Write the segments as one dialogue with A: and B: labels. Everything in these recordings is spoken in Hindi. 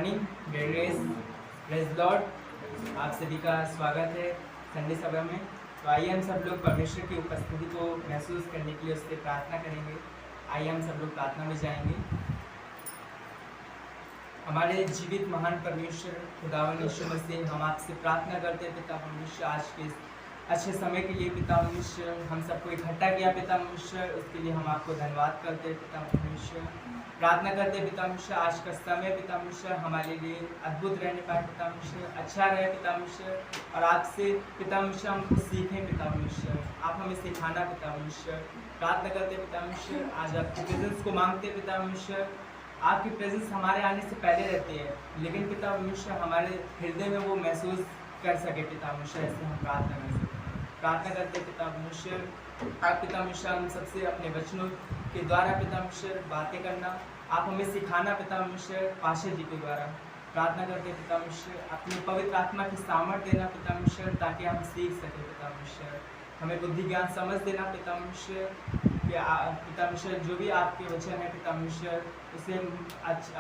A: Morning, grace, praise Lord. आप सभी का स्वागत है संडे सभा में। तो आइए हम सब लोग परमेश्वर की उपस्थिति को महसूस करने के लिए उससे प्रार्थना करेंगे। आइए हम सब लोग प्रार्थना में जाएंगे। हमारे जीवित महान परमेश्वर खुदावन यीशु मसीह, हम आपसे प्रार्थना करते हैं पिता परमेश्वर, आज के अच्छे समय के लिए पिता परमेश्वर हम सबको इकट्ठा किया पिता परमेश्वर, उसके लिए हम आपको धन्यवाद करते हैं पिता परमेश्वर। प्रार्थना करते हैं पिता परमेश्वर, आज का समय पिता परमेश्वर हमारे लिए अद्भुत रहने पाए पिता परमेश्वर, अच्छा रहे पिता परमेश्वर, और आपसे पिता परमेश्वर हम कुछ सीखें पिता परमेश्वर, आप हमें सिखाना पिता परमेश्वर। प्रार्थना करते हैं पिता परमेश्वर, आज आपकी प्रेजेंस को मांगते हैं पिता परमेश्वर। आपकी प्रेजेंस हमारे आने से पहले रहती है, लेकिन पिता परमेश्वर हमारे हृदय में वो महसूस कर सके पिता परमेश्वर, ऐसे हम प्रार्थना कर सकते हैं। प्रार्थना करते हैं पिता परमेश्वर, आप पिता परमेश्वर हम सबसे अपने वचनों के द्वारा पिता परमेश्वर बातें करना, आप हमें सिखाना पिता परमेश्वर पाशे जी के द्वारा। प्रार्थना करते हैं पिता परमेश्वर, अपनी पवित्र आत्मा की सामर्थ्य देना पिता परमेश्वर, ताकि हम सीख सकें पिता परमेश्वर। हमें बुद्धि ज्ञान समझ देना पिता परमेश्वर, पिता परमेश्वर जो भी आपके वचन है पिता परमेश्वर, उसे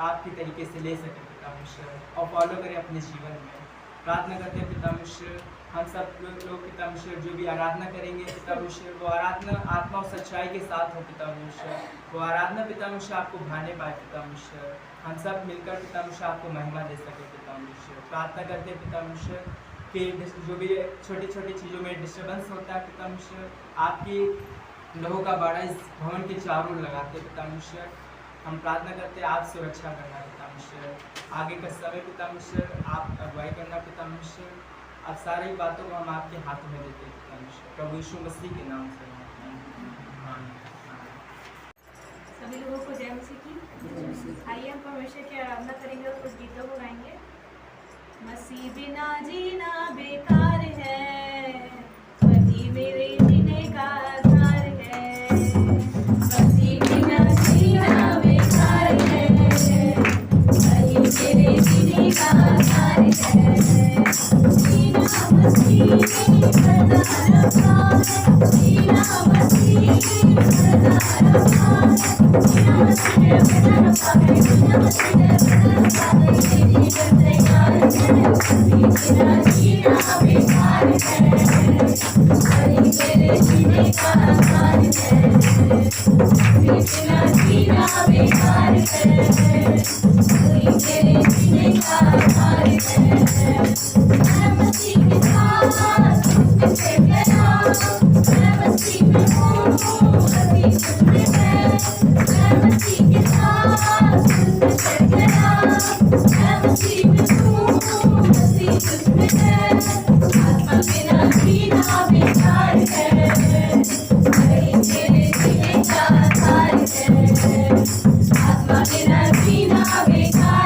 A: आपके तरीके से ले सकें पिता परमेश्वर और फॉलो करें अपने जीवन में। प्रार्थना करते हैं पिता परमेश्वर, हम सब लोग पिता परमेश्वर जो भी आराधना करेंगे पिता परमेश्वर, वो आराधना आत्मा और सच्चाई के साथ हो पिता परमेश्वर। वो आराधना पिता परमेश्वर आपको भाने पाए पिता परमेश्वर, हम सब मिलकर पिता परमेश्वर आपको महिमा दे सके पिता परमेश्वर। प्रार्थना करते हैं पिता परमेश्वर कि जो भी छोटी छोटी चीज़ों में डिस्टर्बेंस होता है पिता परमेश्वर, आपकी लोगों का बाड़ा इस भवन के चारों ओर लगाते पिता परमेश्वर। हम प्रार्थना करते हैं आप सुरक्षा करना पिता परमेश्वर, आगे का समय पिता परमेश्वर आप अगुवाई करना पिता परमेश्वर। अब सारी बातों को हम आपके हाथों में देते हैं पिता परमेश्वर, प्रभु यीशु मसीह के नाम से।
B: सभी लोगों को जय मसीह की। आइए हम परमेश्वर की आराधना करेंगे और कुछ गीतों को गाएंगे। मसीह बिना जीना बेकार है, वही मेरे जीने का आधार है। मसीह बिना जीना बेकार है, वही मेरे जीने का आधार है। जीना मसीह ने बता रखा है, जीना मसीह ने बता रखा है, जीना मसीह ने बता रखा है, जीना मसीह ने बता रखा है, जीने का तैयार है। मसीह बिना जीना बेकार है, वही मेरे जीने का आधार है। मसीह बिना जीना बेकार है, वही मेरे जीने का आधार है। मैं मसीह के साथ उसमें से गया, मैं मसीह में हूँ, मसीह मुझ में है। मैं मसीह के साथ उसमें से गया, मैं मसीह में हूँ, मसीह मुझ में है। आत्मा बिना जीना बेकार है, वही मेरे जीने का आधार है। आत्मा बिना जीना बेकार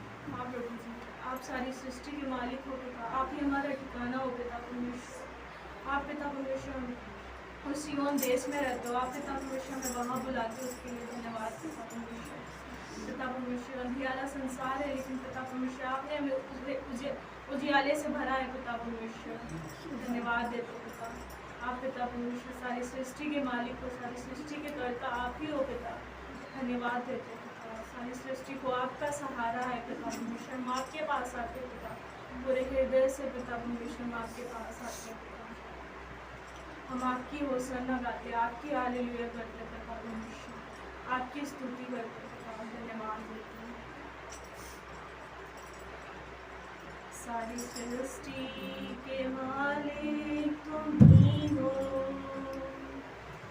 B: आप सारी सृष्टि के मालिक हो पिता, आप ही हमारा ठिकाना हो पिता परमेश्वर। आप पिता परमेश्वर उस सिय्योन देश में रहते हो, आप पिता परमेश्वर हमें वहाँ बुलाते हो, उसके लिए धन्यवाद पिता परमेश्वर। पिता परमेश्वर अंधियारा संसार है, लेकिन पिता परमेश्वर आपने हमें उजियाले से भरा है पिता परमेश्वर, धन्यवाद देते हो पिता। आप पिता परमेश्वर सारी सृष्टि के मालिक हो, सारी सृष्टि के कर्ता आप ही हो पिता, धन्यवाद देते हो पिता। सारी सृष्टि को आपका सहारा है पिता परमेश्वर, हम आपके पास आते हैं पिता, पूरे हृदय से पिता परमेश्वर हम आपके पास आते हैं पिता। हम आपकी होसन्ना गाते, आपकी हालेलुया करते पिता परमेश्वर, आपकी स्तुति करते पिता, धन्यवाद देते हैं। सारी सृष्टि के मालिक तुम ही हो,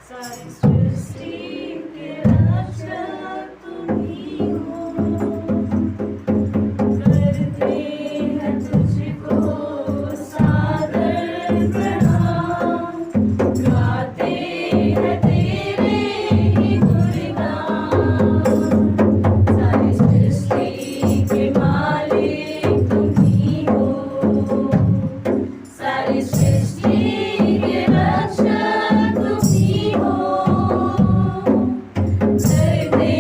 B: सारी सृष्टि के रक्षक तुम ही हो, करते हैं तुझको सादर प्रणाम, गाते हैं तेरे ही गुणगान। सारी सृष्टि के मालिक तुम ही हो, सारी सृष्टि के रक्षक तुम ही हो, करते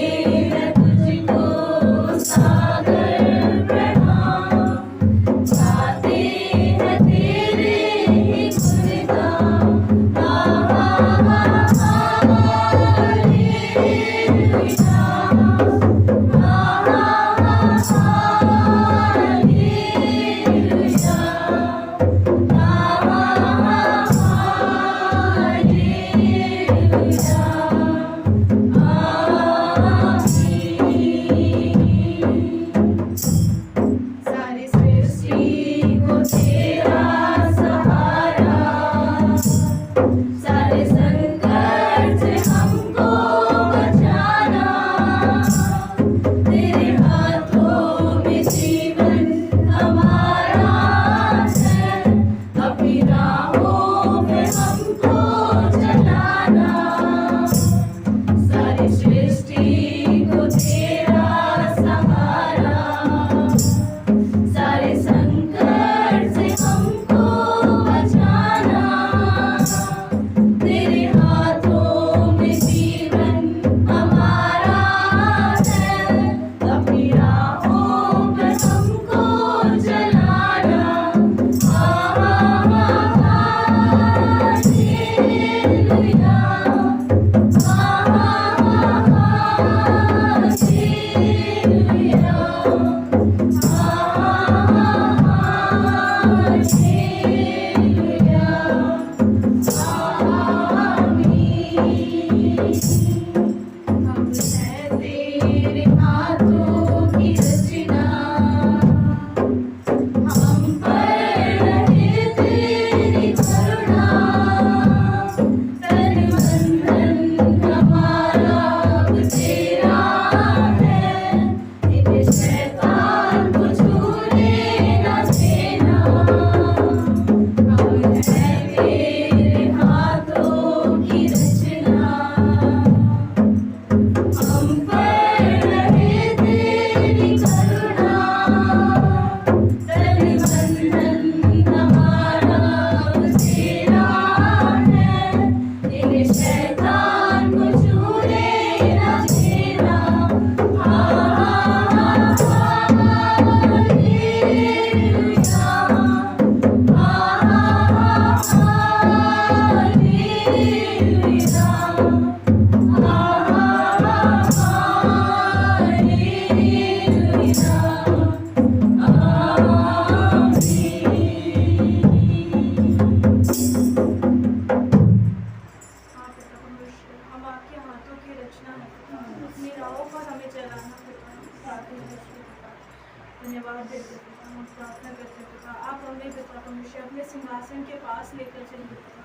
B: पिता, हम प्रार्थना करते हैं पिता, आप हमें पिता परमेश्वर अपने सिंहासन के पास लेकर चलिए पिता।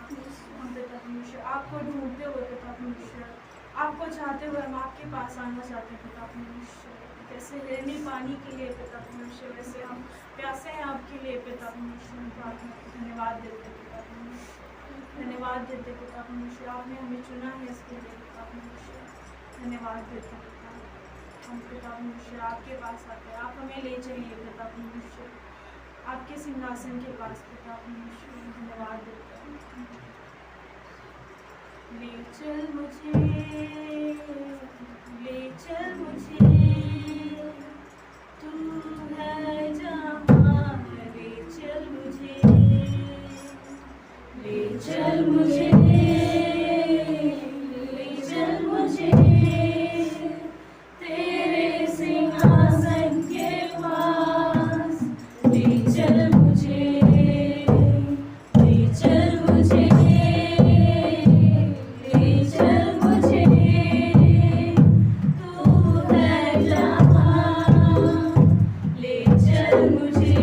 B: हम पिता परमेश्वर आपको ढूंढते हुए पिता परमेश्वर, आपको चाहते हुए हम आपके पास आना चाहते हैं पिता परमेश्वर। जैसे हिरनी पानी के लिए पिता परमेश्वर, वैसे हम प्यासे हैं आपके लिए पिता परमेश्वर। हम प्रार्थना धन्यवाद देते हैं पिता परमेश्वर, धन्यवाद देते पिता परमेश्वर, आपने हमें चुना है इसके लिए पिता परमेश्वर। धन्यवाद देते पिता, हम पिता परमेश्वर आपके पास आते हैं, आप हमें ले चलिए पिता परमेश्वर आपके सिंहासन के पास पिता परमेश्वर। धन्यवाद देते हैं। ले चल मुझे, ले चल मुझे, तू है जहाँ, ले चल मुझे, ले चल मुझे, ले चल मुझे तेरे सिंहासन के पास, ले चल मुझे, ले चल मुझे, ले चल मुझे, तू है जहाँ, ले चल मुझे,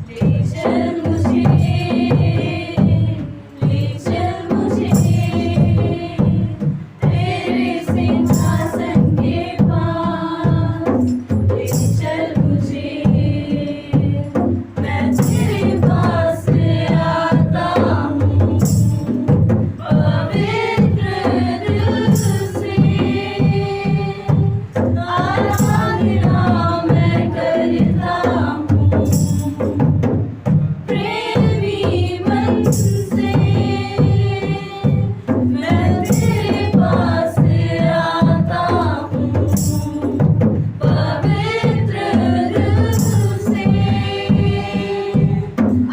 B: ले चल मुझे, ले चल मुझे तेरे सिंहासन के पास, ले चल मुझे, मैं तेरे पास आता हूँ पवित्र दिल से, आराधना मैं करता हूँ प्रेमी मन से, मैं तेरे पास आता हूँ पवित्र दिल से,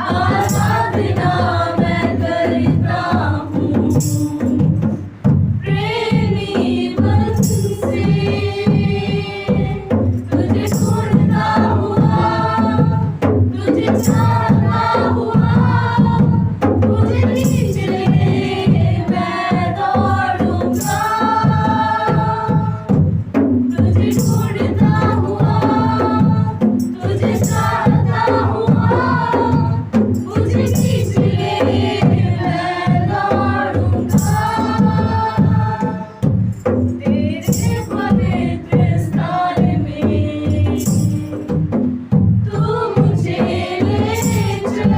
B: आराधना मैं करता हूँ प्रेमी मन से, तुझे ढूंढता हुआ, तुझे चाहता हुआ, मुझे खींच ले मैं दौड़ूंगा, तुझे ढूंढता हुआ, तुझे चाहता हुआ, मुझे खींच ले मैं दौड़ूंगा, तेरे पवित्र स्थान में तू मुझे ले चल,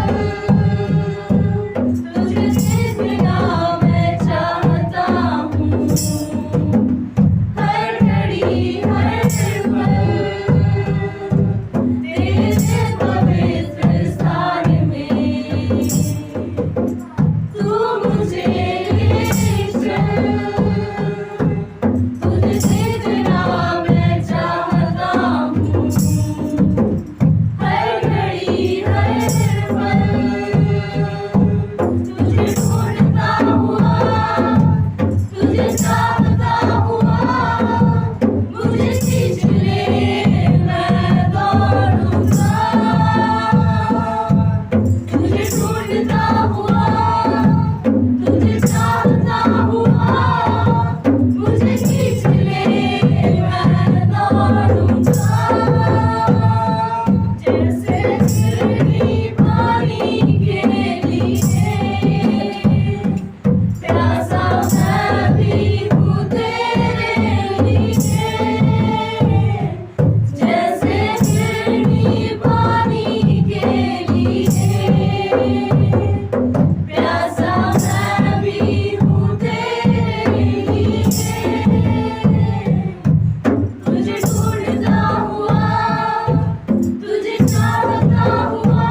B: तुझे देखना मैं चाहता हूँ हर घड़ी हर पल, तेरे पवित्र स्थान में तू मुझे ले चल, तुझे देखना मैं चाहता हूँ हर घड़ी हर पल, तुझे ढूंढता हुआ, तुझे चाहता हुआ, मुझे खींच ले मैं दौड़ूंगा, तुझे ढूंढता हुआ, तुझे चाहता हुआ, मुझे खींच ले मैं दौड़ूंगा, जैसे हिरनी पानी के लिए प्यासा मैं भी हूँ तेरे लिए, जैसे हिरनी पानी के लिए प्यासा मैं भी हूँ तेरे लिए, तुझे ढूंढता हुआ, तुझे चाहता हुआ,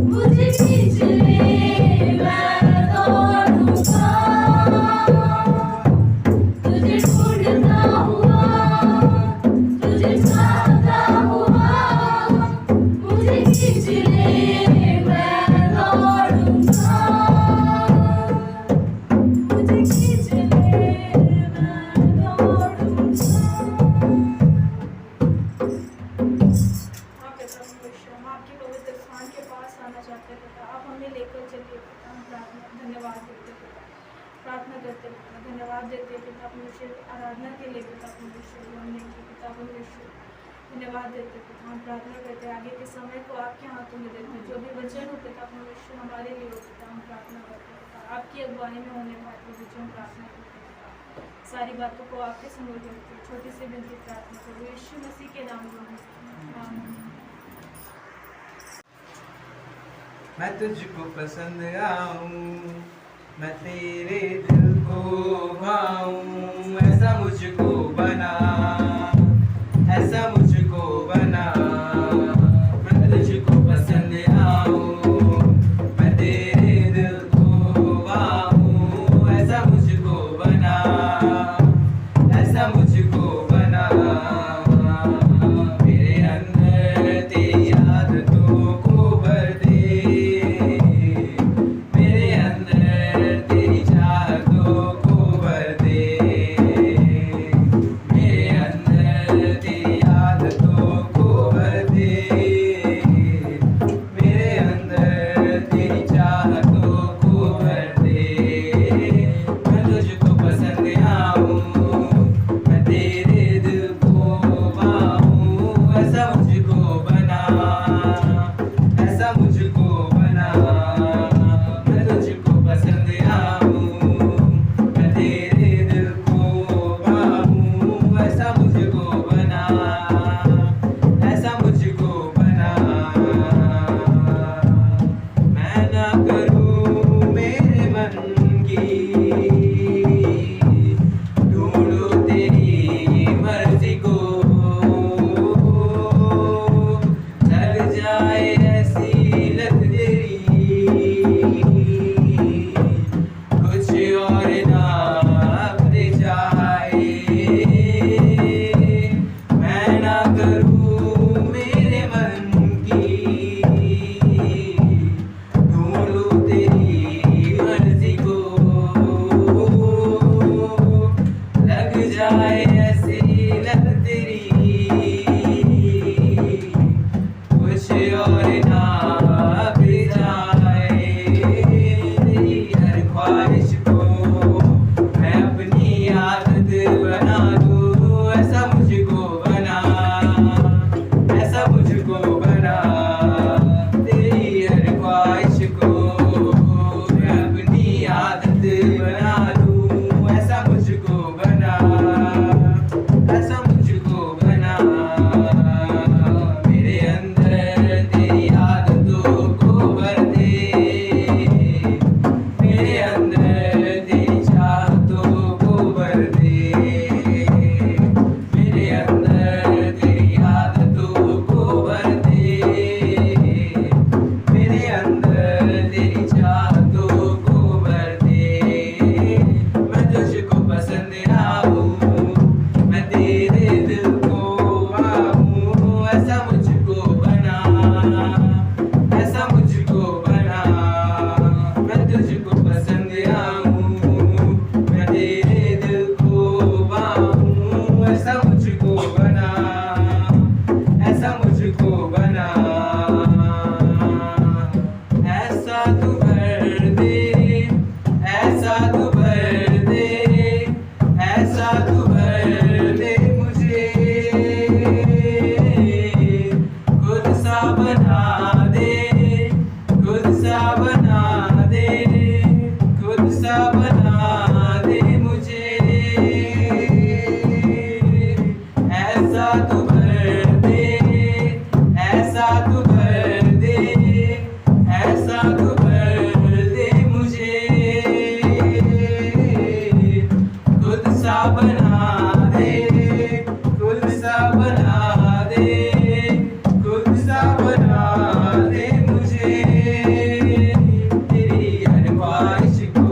B: मुझे खींच ले मैं दौड़ूंगा, तुझे ढूंढता हुआ, तुझे चाहता हुआ, मुझे खींच ले मैं दौड़ूंगा, मुझे खींच ले मैं दौड़ूंगा। हाँ पिता परमेश्वर, हम आपके पवित्र स्थान के पास आना चाहते हैं पिता, आप हमें लेकर चलिए पिता। हम प्रार्थना धन्यवाद देते पिता, प्रार्थना करते पिता, धन्यवाद देते पिता परमेश्वर, आराधना के लिए पिता परमेश्वर जो हमने की पिता परमेश्वर, धन्यवाद देते पिता, हम प्रार्थना करते हैं आगे के समय को आपके हाथों में देते हैं। जो भी वचन हो पिता परमेश्वर हमारे लिए हो पिता, हम प्रार्थना करते हैं पिता, आपकी अगुवाई में होने वाले वचन प्रार्थना करते हैं पिता। सारी बातों को आपके समूह करते हैं, छोटी सी विनती प्रार्थना करो यीशु मसीह के नाम में आमीन।
C: मैं तुझको पसंद आऊं, मैं तेरे दिल को भाऊं, ऐसा मुझको बना, ऐसा मुझको बना। मैं तुझको पसंद आऊं, मैं तेरे दिल को भाऊं, ऐसा मुझको बना, ऐसा मुझको बना। मेरे अंदर तेरी आदतों को भर दे, मेरे अंदर तेरी चाहतों को भर दे, मेरे अंदर तेरी आदतों को भर दे, मेरे अंदर तेरी चाहतों को भर दे। मैं तुझको पसंद आऊं, मैं तेरे दिल को पाऊं, ऐसा मुझको बना, ऐसा मुझको बना। मैं तुझको पसंद आऊं, मैं तेरे दिल को पाऊं, ऐसा मुझको बना, ऐसा मुझको बना। मैं ना करूं मेरे मन की, ढूंढूं तेरी मर्जी को, चल जाए ऐसी लत तेरी, कुछ और ना अपने जाए। मैं ना करूं मेरे मन की, ढूंढूं तेरी मर्जी को, लग जाए ऐसी लत तेरी, कुछ और ना भी जाए। तेरी हर ख्वाहिश को मैं अपनी आदत बना दूं, ऐसा मुझको बना, ऐसा मुझको बना। तेरी हर ख्वाहिश को मैं अपनी आदत बना दूं, ऐसा मुझको बना, ऐसा मुझको बना। मेरे अंदर तेरी आदतों को भर दे, मेरे अंदर तेरी चाहतों को भर दे, मेरे अंदर तेरी आदतों को भर दे, मेरे अंदर तेरी चाहतों को भर दे। मैं तुझको पसंद आऊं, मैं तेरे दिल को आऊं, ऐसा मुझको बना, ऐसा मुझको बना। मैं तुझको पसंद आऊं, मैं तेरे दिल को आऊं, ऐसा मुझको बना, ऐसा मुझको बना। ऐसा तू भर दे, ऐसा तू भर दे, ऐसा तू भर दे मुझे, खुद सा बना दे, खुद सा बना दे, खुद सा बना दे मुझे। ऐसा तू भर दे, ऐसा तू भर दे, ऐसा तू भर दे मुझे, खुद सा बना दे, खुद सा बना दे, खुद सा बना दे मुझे। तेरी हर ख्वाहिश को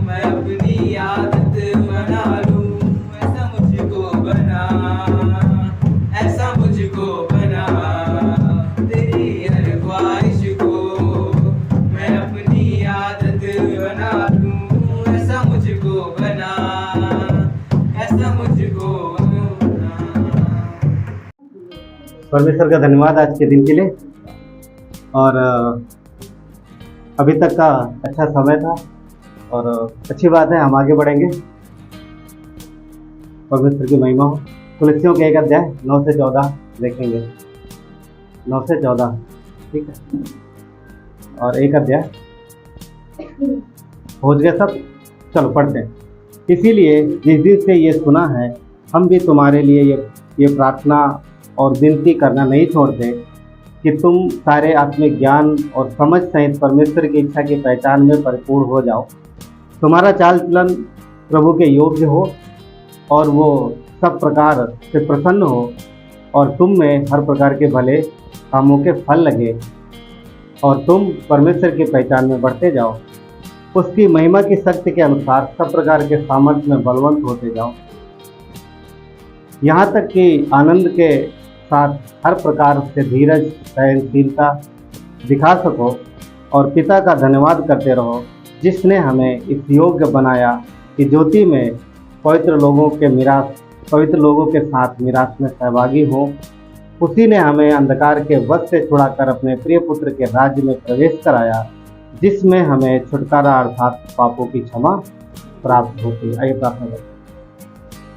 C: मैं अपनी आदत बना लूं, ऐसा मुझको बना, ऐसा मुझको बना। तेरी हर ख्वाहिश को मैं अपनी आदत बना लूं, ऐसा मुझको बना, ऐसा मुझको बना।
D: परमेश्वर का धन्यवाद आज के दिन के लिए। और अभी तक का अच्छा समय था और अच्छी बात है, हम आगे बढ़ेंगे। परमेश्वर की महिमा हो। कुलस्सियों के 1 अध्याय 9 से 14 देखेंगे, 9 से 14, ठीक है। और 1 अध्याय पहुँच गए सब, चलो पढ़ते हैं। इसीलिए जिस दिन से ये सुना है, हम भी तुम्हारे लिए ये प्रार्थना और विनती करना नहीं छोड़ते कि तुम सारे आत्मिक ज्ञान और समझ सहित परमेश्वर की इच्छा की पहचान में परिपूर्ण हो जाओ। तुम्हारा चाल चलन प्रभु के योग्य हो और वो सब प्रकार से प्रसन्न हो, और तुम में हर प्रकार के भले कामों के फल लगे, और तुम परमेश्वर की पहचान में बढ़ते जाओ। उसकी महिमा की शक्ति के अनुसार सब प्रकार के सामर्थ्य में बलवंत होते जाओ, यहाँ तक कि आनंद के साथ हर प्रकार से धीरज सहनशीलता दिखा सको, और पिता का धन्यवाद करते रहो, जिसने हमें इस योग्य बनाया कि ज्योति में पवित्र लोगों के साथ मिरास में सहभागी हो। उसी ने हमें अंधकार के वश से छुड़ाकर अपने प्रिय पुत्र के राज्य में प्रवेश कराया, जिसमें हमें छुटकारा अर्थात पापों की क्षमा प्राप्त होती है। आइए प्रार्थना करते हैं।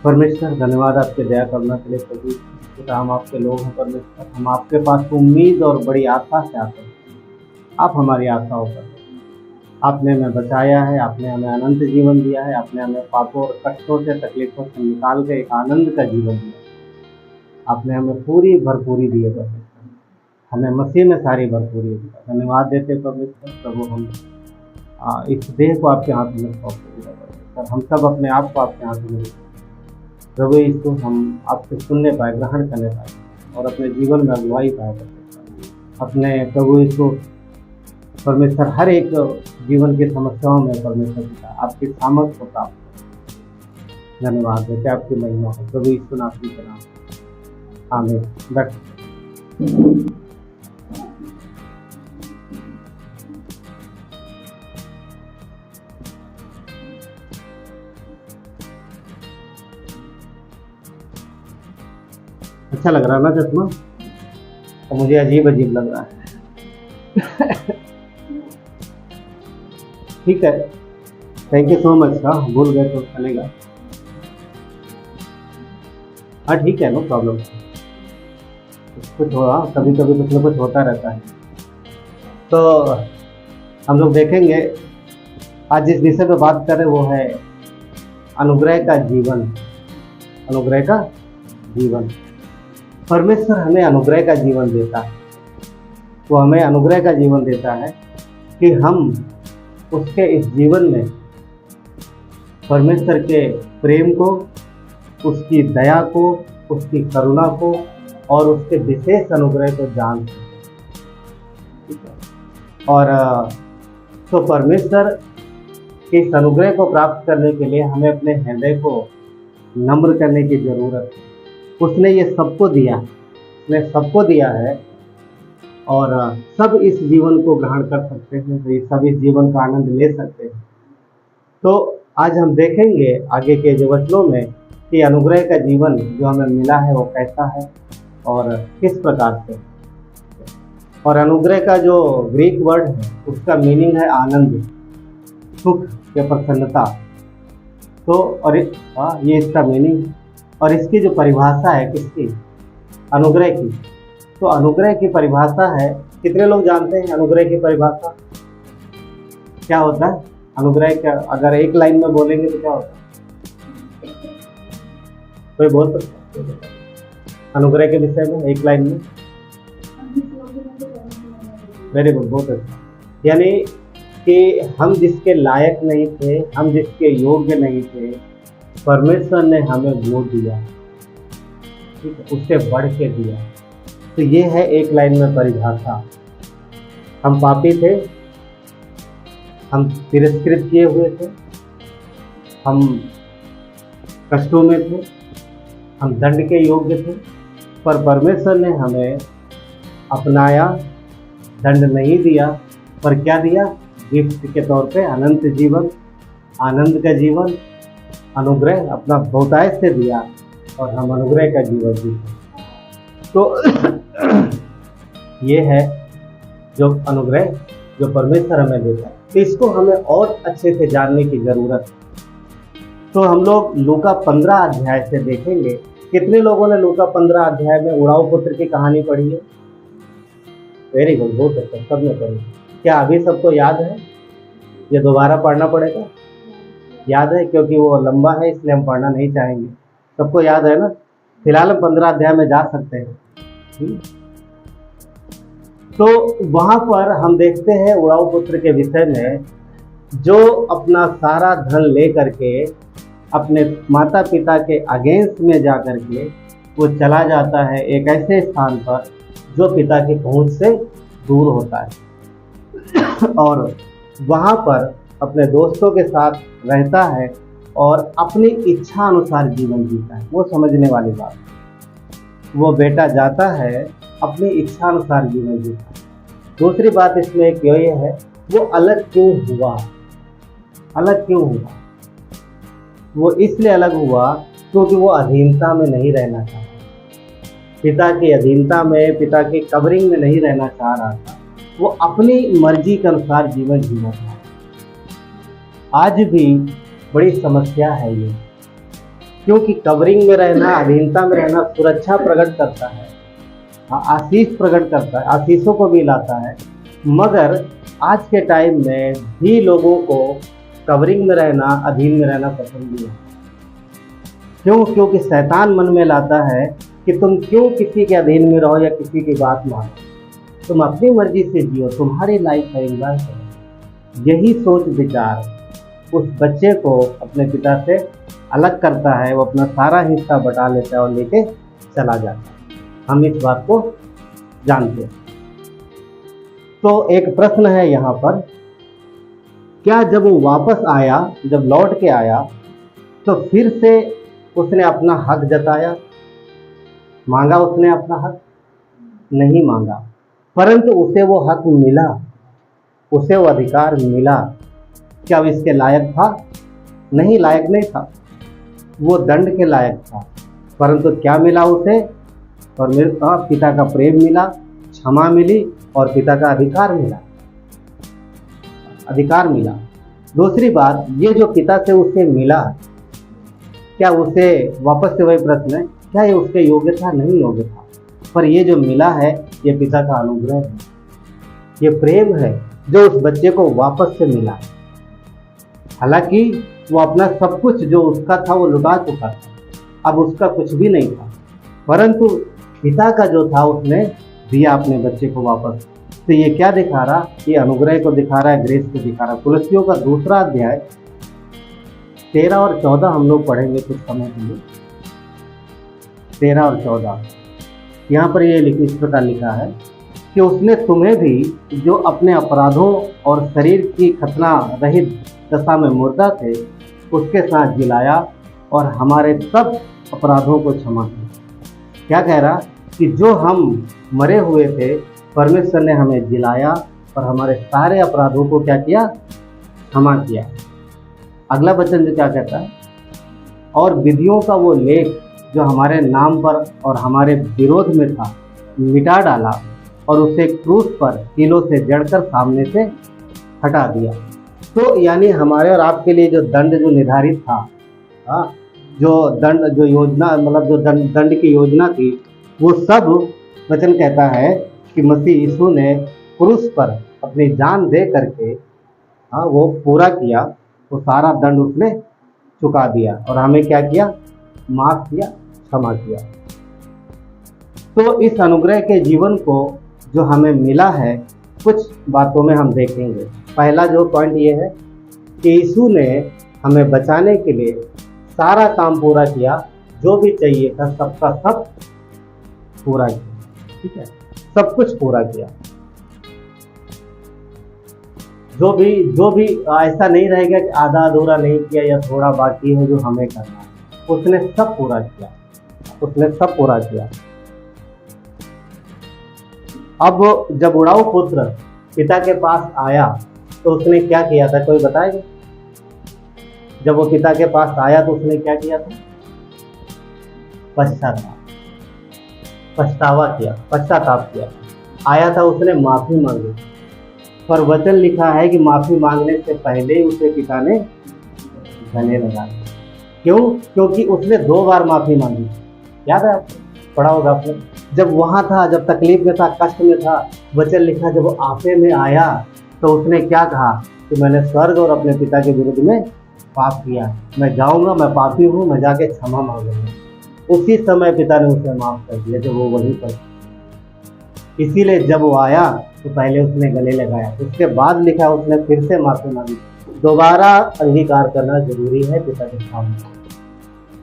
D: परमेश्वर, धन्यवाद आपके दया करना के लिए प्रभु। पिता, हम आपके लोग हैं परमेश्वर, हम आपके पास उम्मीद और बड़ी आशा से आते हैं। आप हमारी आशा होकर, आपने हमें बचाया है, आपने हमें अनंत जीवन दिया है, आपने हमें पापों और कष्टों से तकलीफों से निकाल के एक आनंद का जीवन दिया। आपने हमें पूरी भरपूरी दी है परमेश्वर, हमें मसीह में सारी भरपूरी है। धन्यवाद देते परमेश्वर। प्रभु, हम इस देह को आपके हाथ में सौंपते हैं परमेश्वर, हम सब अपने आप को आपके हाथ में प्रभु यीशु, हम आपसे सुनने पाए, ग्रहण करने पाए और अपने जीवन में अगुवाई पाए परमेश्वर। अपने प्रभु यीशु परमेश्वर, हर एक जीवन की समस्याओं में परमेश्वर पिता आपकी सामर्थ को प्राप्त करें। धन्यवाद देते, आपकी महिमा हो प्रभु यीशु नाम के नाम, आमीन। बैठ। अच्छा लग रहा है ना चश्मा? तो मुझे अजीब लग रहा है। ठीक है, थैंक यू सो मच। हाँ, भूल गए तो चलेगा। हाँ ठीक है, नो प्रॉब्लम। कुछ हो रहा, कभी कभी कुछ ना कुछ होता रहता है। तो हम लोग देखेंगे आज जिस विषय पे बात कर रहे वो है अनुग्रह का जीवन। अनुग्रह का जीवन, परमेश्वर हमें अनुग्रह का जीवन देता है। वो हमें अनुग्रह का जीवन देता है कि हम उसके इस जीवन में परमेश्वर के प्रेम को, उसकी दया को, उसकी करुणा को और उसके विशेष अनुग्रह को जान सकें। और तो परमेश्वर के इस अनुग्रह को प्राप्त करने के लिए हमें अपने हृदय को नम्र करने की जरूरत है। उसने ये सबको दिया, उसने सबको दिया है और सब इस जीवन को ग्रहण कर सकते हैं, तो ये सब इस जीवन का आनंद ले सकते हैं। तो आज हम देखेंगे आगे के जो वचनों में कि अनुग्रह का जीवन जो हमें मिला है वो कैसा है और किस प्रकार से। और अनुग्रह का जो ग्रीक वर्ड है उसका मीनिंग है आनंद, सुख या प्रसन्नता। तो और ये इसका मीनिंग है। और इसकी जो परिभाषा है किसकी? अनुग्रह की। तो अनुग्रह की परिभाषा है, कितने लोग जानते हैं अनुग्रह की परिभाषा क्या होता है? अनुग्रह का अगर एक लाइन में बोलेंगे तो क्या होता है? कोई बोल सकता है अनुग्रह के विषय में एक लाइन में? वेरी गुड, बहुत अच्छा। यानी कि हम जिसके लायक नहीं थे, हम जिसके योग्य नहीं थे, परमेश्वर ने हमें वो दिया, ठीक है, उससे बढ़ के दिया। तो ये है एक लाइन में परिभाषा। हम पापी थे, हम तिरस्कृत किए हुए थे, हम कष्टों में थे, हम दंड के योग्य थे, पर परमेश्वर ने हमें अपनाया, दंड नहीं दिया, पर क्या दिया? गिफ्ट के तौर पे अनंत जीवन, आनंद का जीवन, अनुग्रह अपना बहुतायत से दिया और हम अनुग्रह का जीवन जीते। तो ये है जो अनुग्रह जो परमेश्वर हमें देता है। तो इसको हमें और अच्छे से जानने की ज़रूरत है। तो हम लोग लूका 15 अध्याय से देखेंगे कितने लोगों ने लूका 15 अध्याय में उड़ाऊ पुत्र की कहानी पढ़ी है? वेरी गुड, बहुत अच्छा, सबने पढ़ी। क्या अभी सबको याद है? ये दोबारा पढ़ना पड़ेगा? याद है, क्योंकि वो लंबा है इसलिए हम पढ़ना नहीं चाहेंगे। सबको याद है ना? फिलहाल हम 15 अध्याय में जा सकते हैं। तो वहां पर हम देखते हैं उड़ाऊ पुत्र के विषय में, जो अपना सारा धन ले करके अपने माता पिता के अगेंस्ट में जा करके वो चला जाता है एक ऐसे स्थान पर जो पिता की पहुंच से दूर होता है और वहां पर अपने दोस्तों के साथ रहता है और अपनी इच्छा अनुसार जीवन जीता है। वो समझने वाली बात, वो बेटा जाता है अपनी इच्छा अनुसार जीवन जीता है। दूसरी बात इसमें एक ये है, वो अलग क्यों हुआ? अलग क्यों हुआ? वो इसलिए अलग हुआ क्योंकि वो अधीनता में नहीं रहना चाहता, पिता की अधीनता में, पिता की कवरिंग में नहीं रहना चाह रहा था। वो अपनी मर्जी के अनुसार जीवन जीना था। आज भी बड़ी समस्या है ये, क्योंकि कवरिंग में रहना, अधीनता में रहना सुरक्षा प्रकट करता है, आशीष प्रकट करता है, आशीषों को भी लाता है। मगर आज के टाइम में भी लोगों को कवरिंग में रहना, अधीन में रहना पसंद नहीं है। क्यों? क्योंकि शैतान मन में लाता है कि तुम क्यों किसी के अधीन में रहो या किसी की बात मानो, तुम अपनी मर्जी से जियो, तुम्हारी लाइफ है, एंजॉय करो। यही सोच विचार उस बच्चे को अपने पिता से अलग करता है। वो अपना सारा हिस्सा बटा लेता है और लेके चला जाता है। हम इस बात को जानते हैं। तो एक प्रश्न है यहाँ पर, क्या जब वो वापस आया, जब लौट के आया, तो फिर से उसने अपना हक जताया? मांगा उसने अपना हक? नहीं मांगा, परंतु उसे वो हक मिला, उसे वो अधिकार मिला। क्या वो इसके लायक था? नहीं, लायक नहीं था। वो दंड के लायक था, परंतु क्या मिला उसे? और पिता का प्रेम मिला, क्षमा मिली और पिता का अधिकार मिला, अधिकार मिला। दूसरी बात, ये जो पिता से उसे मिला, क्या उसे, वापस से वही प्रश्न है, क्या ये उसके योग्य था? नहीं योग्य था। पर ये जो मिला है, ये पिता का अनुग्रह है, ये प्रेम है जो उस बच्चे को वापस से मिला। हालांकि वो अपना सब कुछ जो उसका था वो लुटा चुका था, अब उसका कुछ भी नहीं था, परंतु पिता का जो था उसने दिया अपने बच्चे को वापस। तो ये क्या दिखा रहा? ये अनुग्रह को दिखा रहा है, ग्रेस को दिखा रहा है। कुलस्तियों का 2 अध्याय 13 और 14 हम लोग पढ़ेंगे कुछ समय के लिए। 13 और 14 यहाँ पर ये इस प्रकार लिखा है कि उसने तुम्हें भी, जो अपने अपराधों और शरीर की खतना रहित दशा में मुर्दा थे, उसके साथ जिलाया और हमारे सब अपराधों को क्षमा किया। क्या कह रहा? कि जो हम मरे हुए थे, परमेश्वर ने हमें जिलाया और हमारे सारे अपराधों को क्या किया? क्षमा किया। अगला वचन जो क्या कहता है? और विधियों का वो लेख जो हमारे नाम पर और हमारे विरोध में था, मिटा डाला और उसे क्रूस पर कीलों से जड़कर सामने से हटा दिया। तो यानी हमारे और आपके लिए जो दंड जो निर्धारित था, जो दंड, जो योजना, मतलब जो दंड की योजना थी, वो सब वचन कहता है कि मसीह यीशु ने क्रूस पर अपनी जान दे करके वो पूरा किया। वो सारा दंड उसने चुका दिया और हमें क्या किया? माफ किया, क्षमा किया। तो इस अनुग्रह के जीवन को जो हमें मिला है, कुछ बातों में हम देखेंगे। पहला जो पॉइंट ये है कि यीशु ने हमें बचाने के लिए सारा काम पूरा किया, जो भी चाहिए था सबका सब पूरा किया। ठीक है, सब कुछ पूरा किया। जो भी ऐसा नहीं रहेगा कि आधा अधूरा नहीं किया या थोड़ा बाकी है जो हमें करना है। उसने सब पूरा किया, उसने सब पूरा किया। अब जब उड़ाऊ पुत्र पिता के पास आया तो उसने क्या किया था? कोई बताएगा? जब वो पिता के पास आया तो उसने क्या किया था? पछतावा किया, पश्चाताप किया। आया था, उसने माफी मांगी। पर वचन लिखा है कि माफी मांगने से पहले ही उसे पिता ने गले लगा दिया। क्यों? क्योंकि उसने 2 बार माफी मांगी। याद है आपको, पढ़ा होगा आपने। जब वहाँ था, जब तकलीफ में था, कष्ट में था, वचन लिखा जब वो आपे में आया तो उसने क्या कहा कि मैंने स्वर्ग और अपने पिता के विरुद्ध में पाप किया, मैं जाऊँगा, मैं पापी हूँ, मैं जाके क्षमा मांगूंगा। उसी समय पिता ने उसे माफ़ कर दिया जब वो वहीं पर। इसीलिए जब वो आया तो पहले उसने गले लगाया, उसके बाद लिखा उसने फिर से माफ़ी मांगी। दोबारा अंगीकार करना जरूरी है पिता के सामने,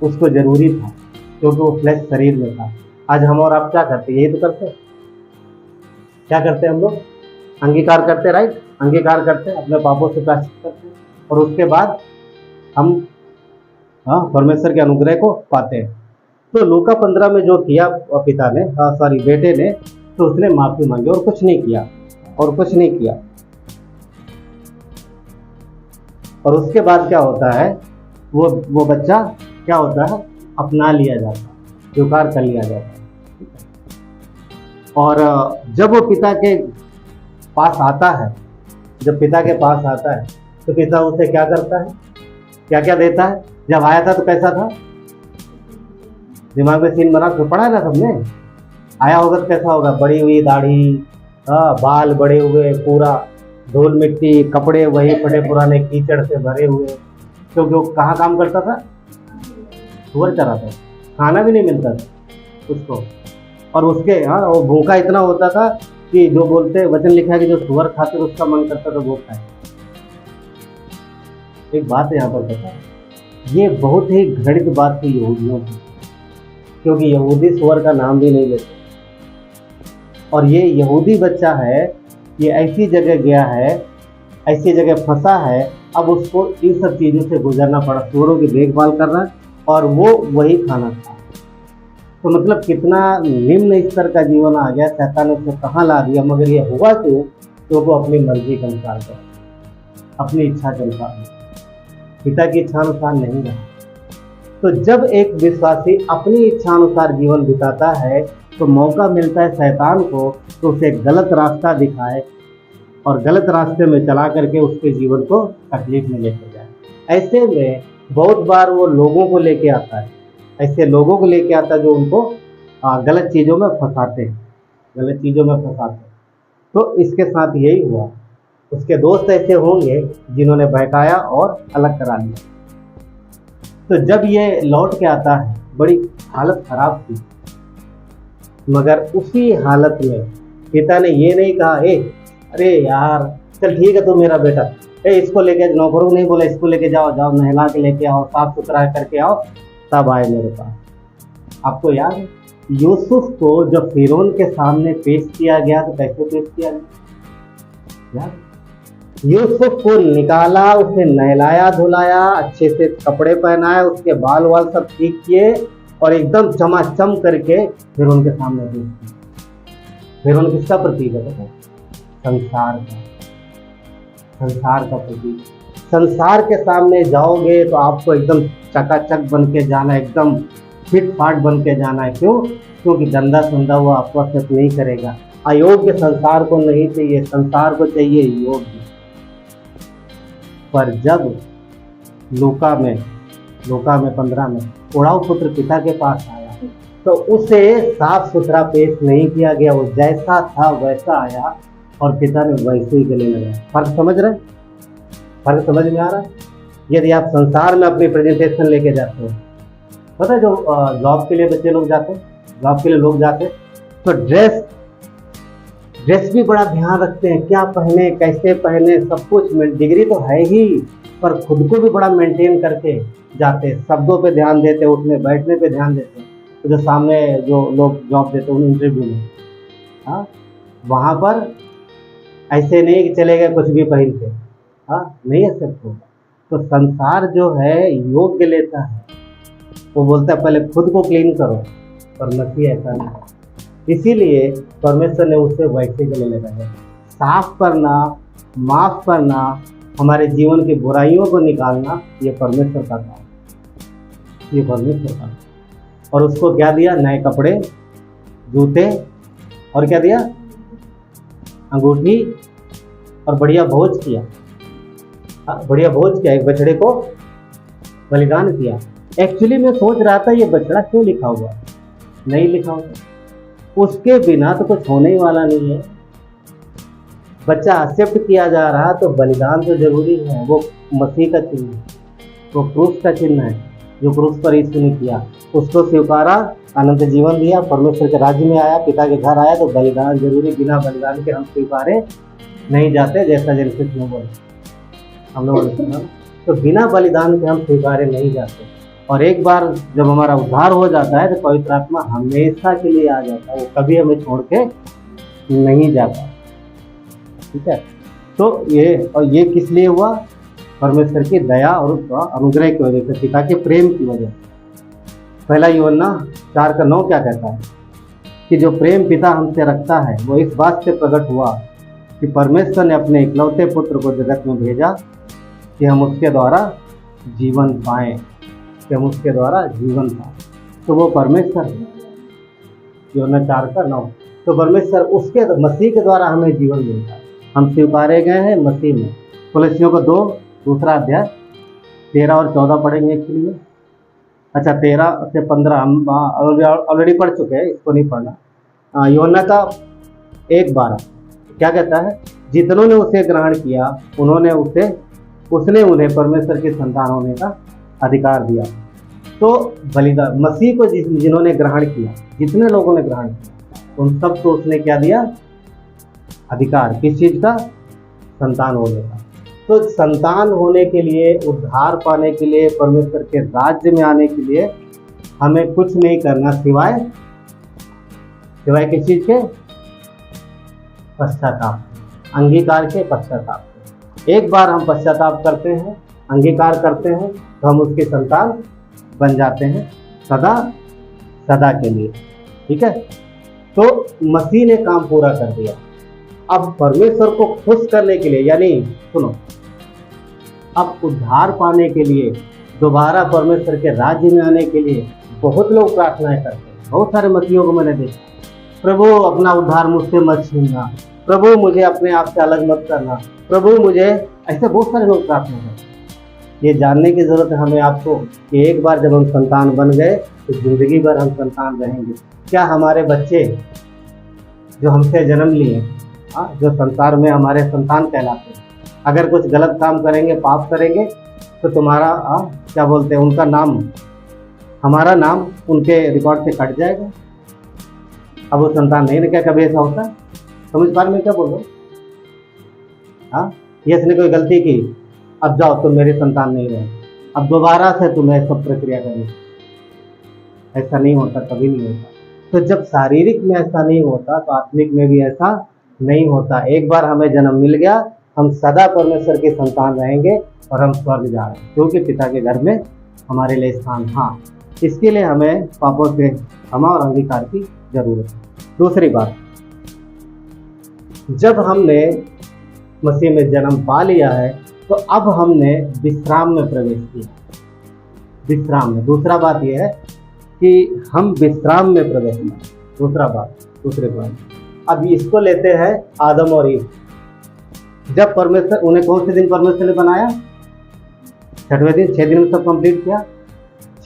D: उसको जरूरी था क्योंकि वो फ्लैश शरीर में था। आज हम और आप क्या करते, यही तो करते, क्या करते हम लोग, अंगीकार करते, राइट, अंगीकार करते, अपने पापों से प्रायश्चित करते और उसके बाद हम परमेश्वर के अनुग्रह को पाते हैं। तो लूका 15 में जो किया पिता ने, बेटे ने, तो उसने माफी मांगी और कुछ नहीं किया, और कुछ नहीं किया। और उसके बाद क्या होता है, वो बच्चा क्या होता है, अपना लिया जाता है, स्वीकार कर लिया जाता है। और जब वो पिता के पास आता है, जब पिता के पास आता है तो पिता उसे क्या करता है, क्या क्या देता है। जब आया था तो कैसा था, दिमाग में सीन बना तो पढ़ा है ना सबने, आया होगा तो कैसा होगा, बड़ी हुई दाढ़ी, बाल बड़े हुए, पूरा धूल मिट्टी, कपड़े वही पड़े पुराने कीचड़ से भरे हुए, क्योंकि वो कहाँ काम करता था, सुअर चराता था, खाना भी नहीं मिलता था उसको। और उसके वो भूखा इतना होता था कि जो बोलते, वचन लिखा है कि जो सुअर खाते उसका मन करता था वो खाए। एक बात यहाँ पर पता है, ये बहुत ही घृणित बात थी यहूदियों की, क्योंकि यहूदी सुअर का नाम भी नहीं लेते। और ये यहूदी बच्चा है, ये ऐसी जगह गया है, ऐसी जगह फंसा है, अब उसको इन सब चीज़ों से गुजरना पड़ा, सुअरों की देखभाल करना, और वो वही खाना था। तो मतलब कितना निम्न स्तर का जीवन आ गया, शैतान ने उसको कहाँ ला दिया। मगर ये हुआ क्यों, तो वो अपनी मर्जी के अनुसार कर, अपनी इच्छा के अनुसार, पिता की इच्छा अनुसार नहीं रहा। तो जब एक विश्वासी अपनी इच्छा अनुसार जीवन बिताता है तो मौका मिलता है शैतान को तो उसे गलत रास्ता दिखाए और गलत रास्ते में चला करके उसके जीवन को तकलीफ में लेकर जाए। ऐसे में बहुत बार वो लोगों को लेके आता है, ऐसे लोगों को लेके आता है जो उनको गलत चीज़ों में फंसाते हैं, गलत चीज़ों में फंसाते हैं। तो इसके साथ यही हुआ, उसके दोस्त ऐसे होंगे जिन्होंने बैठाया और अलग करा लिया। तो जब ये लौट के आता है, बड़ी हालत खराब थी, मगर उसी हालत में पिता ने ये नहीं कहा, अरे यार चल ठीक है तो मेरा बेटा, इसको लेके, नौकरों को नहीं बोला इसको लेके जाओ, जाओ नहला के लेके आओ, साफ सुथरा करके आओ, तब आए मेरे पास। आपको याद है यूसुफ को जब फिरौन के सामने पेश किया गया तो कैसे पेश किया गया, याद? यूसुफ को निकाला, उसे नहलाया धुलाया, अच्छे से कपड़े पहनाए, उसके बाल वाल सब ठीक किए और एकदम चमाचम करके फिरौन के सामने पेश किया। फिरौन किसका प्रतीक है, संसार का, संसार का प्रतीक। संसार के सामने जाओगे तो आपको एकदम चकाचक बन के जाना, एकदम फिट फाट बन के जाना है। क्यों? क्योंकि गंदा संदा हुआ आपको एक्सेप्ट नहीं करेगा। अयोग्य संसार को नहीं चाहिए, संसार को चाहिए योग्य। पर जब लूका में 15 में उड़ाऊ पुत्र पिता के पास आया तो उसे साफ सुथरा पेश नहीं किया गया, वो जैसा था वैसा आया और पिता ने वैसे ही गले लगाया। फर्क समझ रहे, फर्क समझ में आ रहा है? यदि आप संसार में अपनी प्रेजेंटेशन लेके जाते हो, पता है जो जॉब के लिए बच्चे लोग जाते, जॉब के लिए लोग जाते, तो ड्रेस भी बड़ा ध्यान रखते हैं, क्या पहने, कैसे पहने, सब कुछ। डिग्री तो है ही, पर खुद को भी बड़ा मेंटेन करके जाते, शब्दों पे ध्यान देते, उठने बैठने पे ध्यान देते। तो जो सामने जो लोग जॉब देते उन इंटरव्यू में, वहाँ पर ऐसे नहीं कि चले गए कुछ भी पहन के, नहीं एक्सेप्ट होगा। तो संसार जो है योग्य लेता है, वो बोलता है पहले खुद को क्लीन करो, पर मसीह ऐसा नहीं है। इसीलिए परमेश्वर ने उससे वैसे गले लगाया। साफ करना, माफ करना, हमारे जीवन की बुराइयों को निकालना, ये परमेश्वर का काम, ये परमेश्वर का। और उसको क्या दिया? नए कपड़े, जूते, और क्या दिया? अंगूठी, और बढ़िया भोज किया, बढ़िया भोज किया, एक बछड़े को बलिदान किया। एक्चुअली मैं सोच रहा था ये बछड़ा क्यों लिखा हुआ, नहीं लिखा होता। उसके बिना तो कुछ होने ही वाला नहीं है। बच्चा एक्सेप्ट किया जा रहा तो बलिदान तो जरूरी है। वो मसीह का चिन्ह है, वो क्रूस का चिन्ह है, जो क्रूस पर यीशु ने किया। उसको स्वीकारा, अनंत जीवन दिया, परमेश्वर के राज्य में आया, पिता के घर आया, तो बलिदान जरूरी। बिना बलिदान के हम स्वीकारे नहीं जाते, जैसा जेनेसिस में बोले हम लोगों ने सुना। तो बिना बलिदान के हम स्वीकारे नहीं जाते। और एक बार जब हमारा उद्धार हो जाता है तो पवित्र आत्मा हमेशा के लिए आ जाता है, वो कभी हमें छोड़ के नहीं जाता। ठीक है, तो ये किस लिए हुआ? परमेश्वर की दया और अनुग्रह की वजह से, पिता के प्रेम की वजह से। पहला यूहन्ना 4:9 क्या कहता है कि जो प्रेम पिता हमसे रखता है वो इस बात से प्रकट हुआ कि परमेश्वर ने अपने इकलौते पुत्र को जगत में भेजा कि हम उसके द्वारा जीवन पाएं, कि हम उसके द्वारा जीवन पाएं। तो वो परमेश्वर है। यूहन्ना 4:9। तो परमेश्वर उसके मसीह के द्वारा हमें जीवन मिलता है। हम स्वीकारे गए हैं मसीह में। कुलस्सियों को 2 दूसरा अध्याय 13 और 14 पढ़ेंगे इसके लिए। अच्छा, 13 से 15 हम ऑलरेडी पढ़ चुके हैं, इसको नहीं पढ़ना। यूहन्ना का 1:12 क्या कहता है? जितनों ने उसे ग्रहण किया उसने उन्हें परमेश्वर की संतान होने का अधिकार दिया। तो बलिदान मसीह को जिन्होंने ग्रहण किया, जितने लोगों ने ग्रहण किया, उन सब को उसने क्या दिया? अधिकार। किस चीज का? संतान होने का। तो संतान होने के लिए, उद्धार पाने के लिए, परमेश्वर के राज्य में आने के लिए हमें कुछ नहीं करना सिवाय किस चीज के? पश्चाताप, अंगीकार के पश्चाताप। एक बार हम पश्चाताप करते हैं, अंगीकार करते हैं, तो हम उसके संतान बन जाते हैं सदा सदा के लिए। ठीक है, तो मसीह ने काम पूरा कर दिया। अब परमेश्वर को खुश करने के लिए, यानी सुनो, अब उद्धार पाने के लिए, दोबारा परमेश्वर के राज्य में आने के लिए बहुत लोग प्रार्थनाएं करते हैं। बहुत सारे मसीहियों को मैंने देखा, प्रभु अपना उद्धार मुझसे मत छीनना, प्रभु मुझे अपने आप से अलग मत करना, प्रभु मुझे, ऐसे बहुत सारे लोग प्रार्थना करते हैं। ये जानने की जरूरत है हमें आपको कि एक बार जब हम संतान बन गए तो जिंदगी भर हम संतान रहेंगे। क्या हमारे बच्चे जो हमसे जन्म लिए, जो संसार में हमारे संतान कहलाते हैं, अगर कुछ गलत काम करेंगे, पाप करेंगे, तो तुम्हारा क्या बोलते हैं, उनका नाम, हमारा नाम उनके रिकॉर्ड से कट जाएगा। अब वो संतान नहीं ना, क्या कभी ऐसा होता है? समझ पा रहे मैं क्या बोल रहा हूँ? हाँ, ये इसने कोई गलती की, अब जाओ तुम मेरे संतान नहीं रहे, अब दोबारा से तुम्हें सब प्रक्रिया करें। ऐसा नहीं होता, कभी नहीं होता। तो जब शारीरिक में ऐसा नहीं होता तो आत्मिक में भी ऐसा नहीं होता। एक बार हमें जन्म मिल गया, हम सदा परमेश्वर के संतान रहेंगे और हम स्वर्ग जा रहे हैं, क्योंकि पिता के घर में हमारे लिए स्थान। हाँ, इसके लिए हमें पापों से क्षमा और अंगीकार की जरूरत है। दूसरी बात, जब हमने मसीह में जन्म पा लिया है तो अब हमने विश्राम में प्रवेश किया। विश्राम में, दूसरा बात यह है कि हम विश्राम में प्रवेश किया। दूसरी बात, अब इसको लेते हैं आदम और ईव। जब परमेश्वर, उन्हें कौन से दिन परमेश्वर ने बनाया? 6वें दिन। 6 दिन में सब कंप्लीट किया।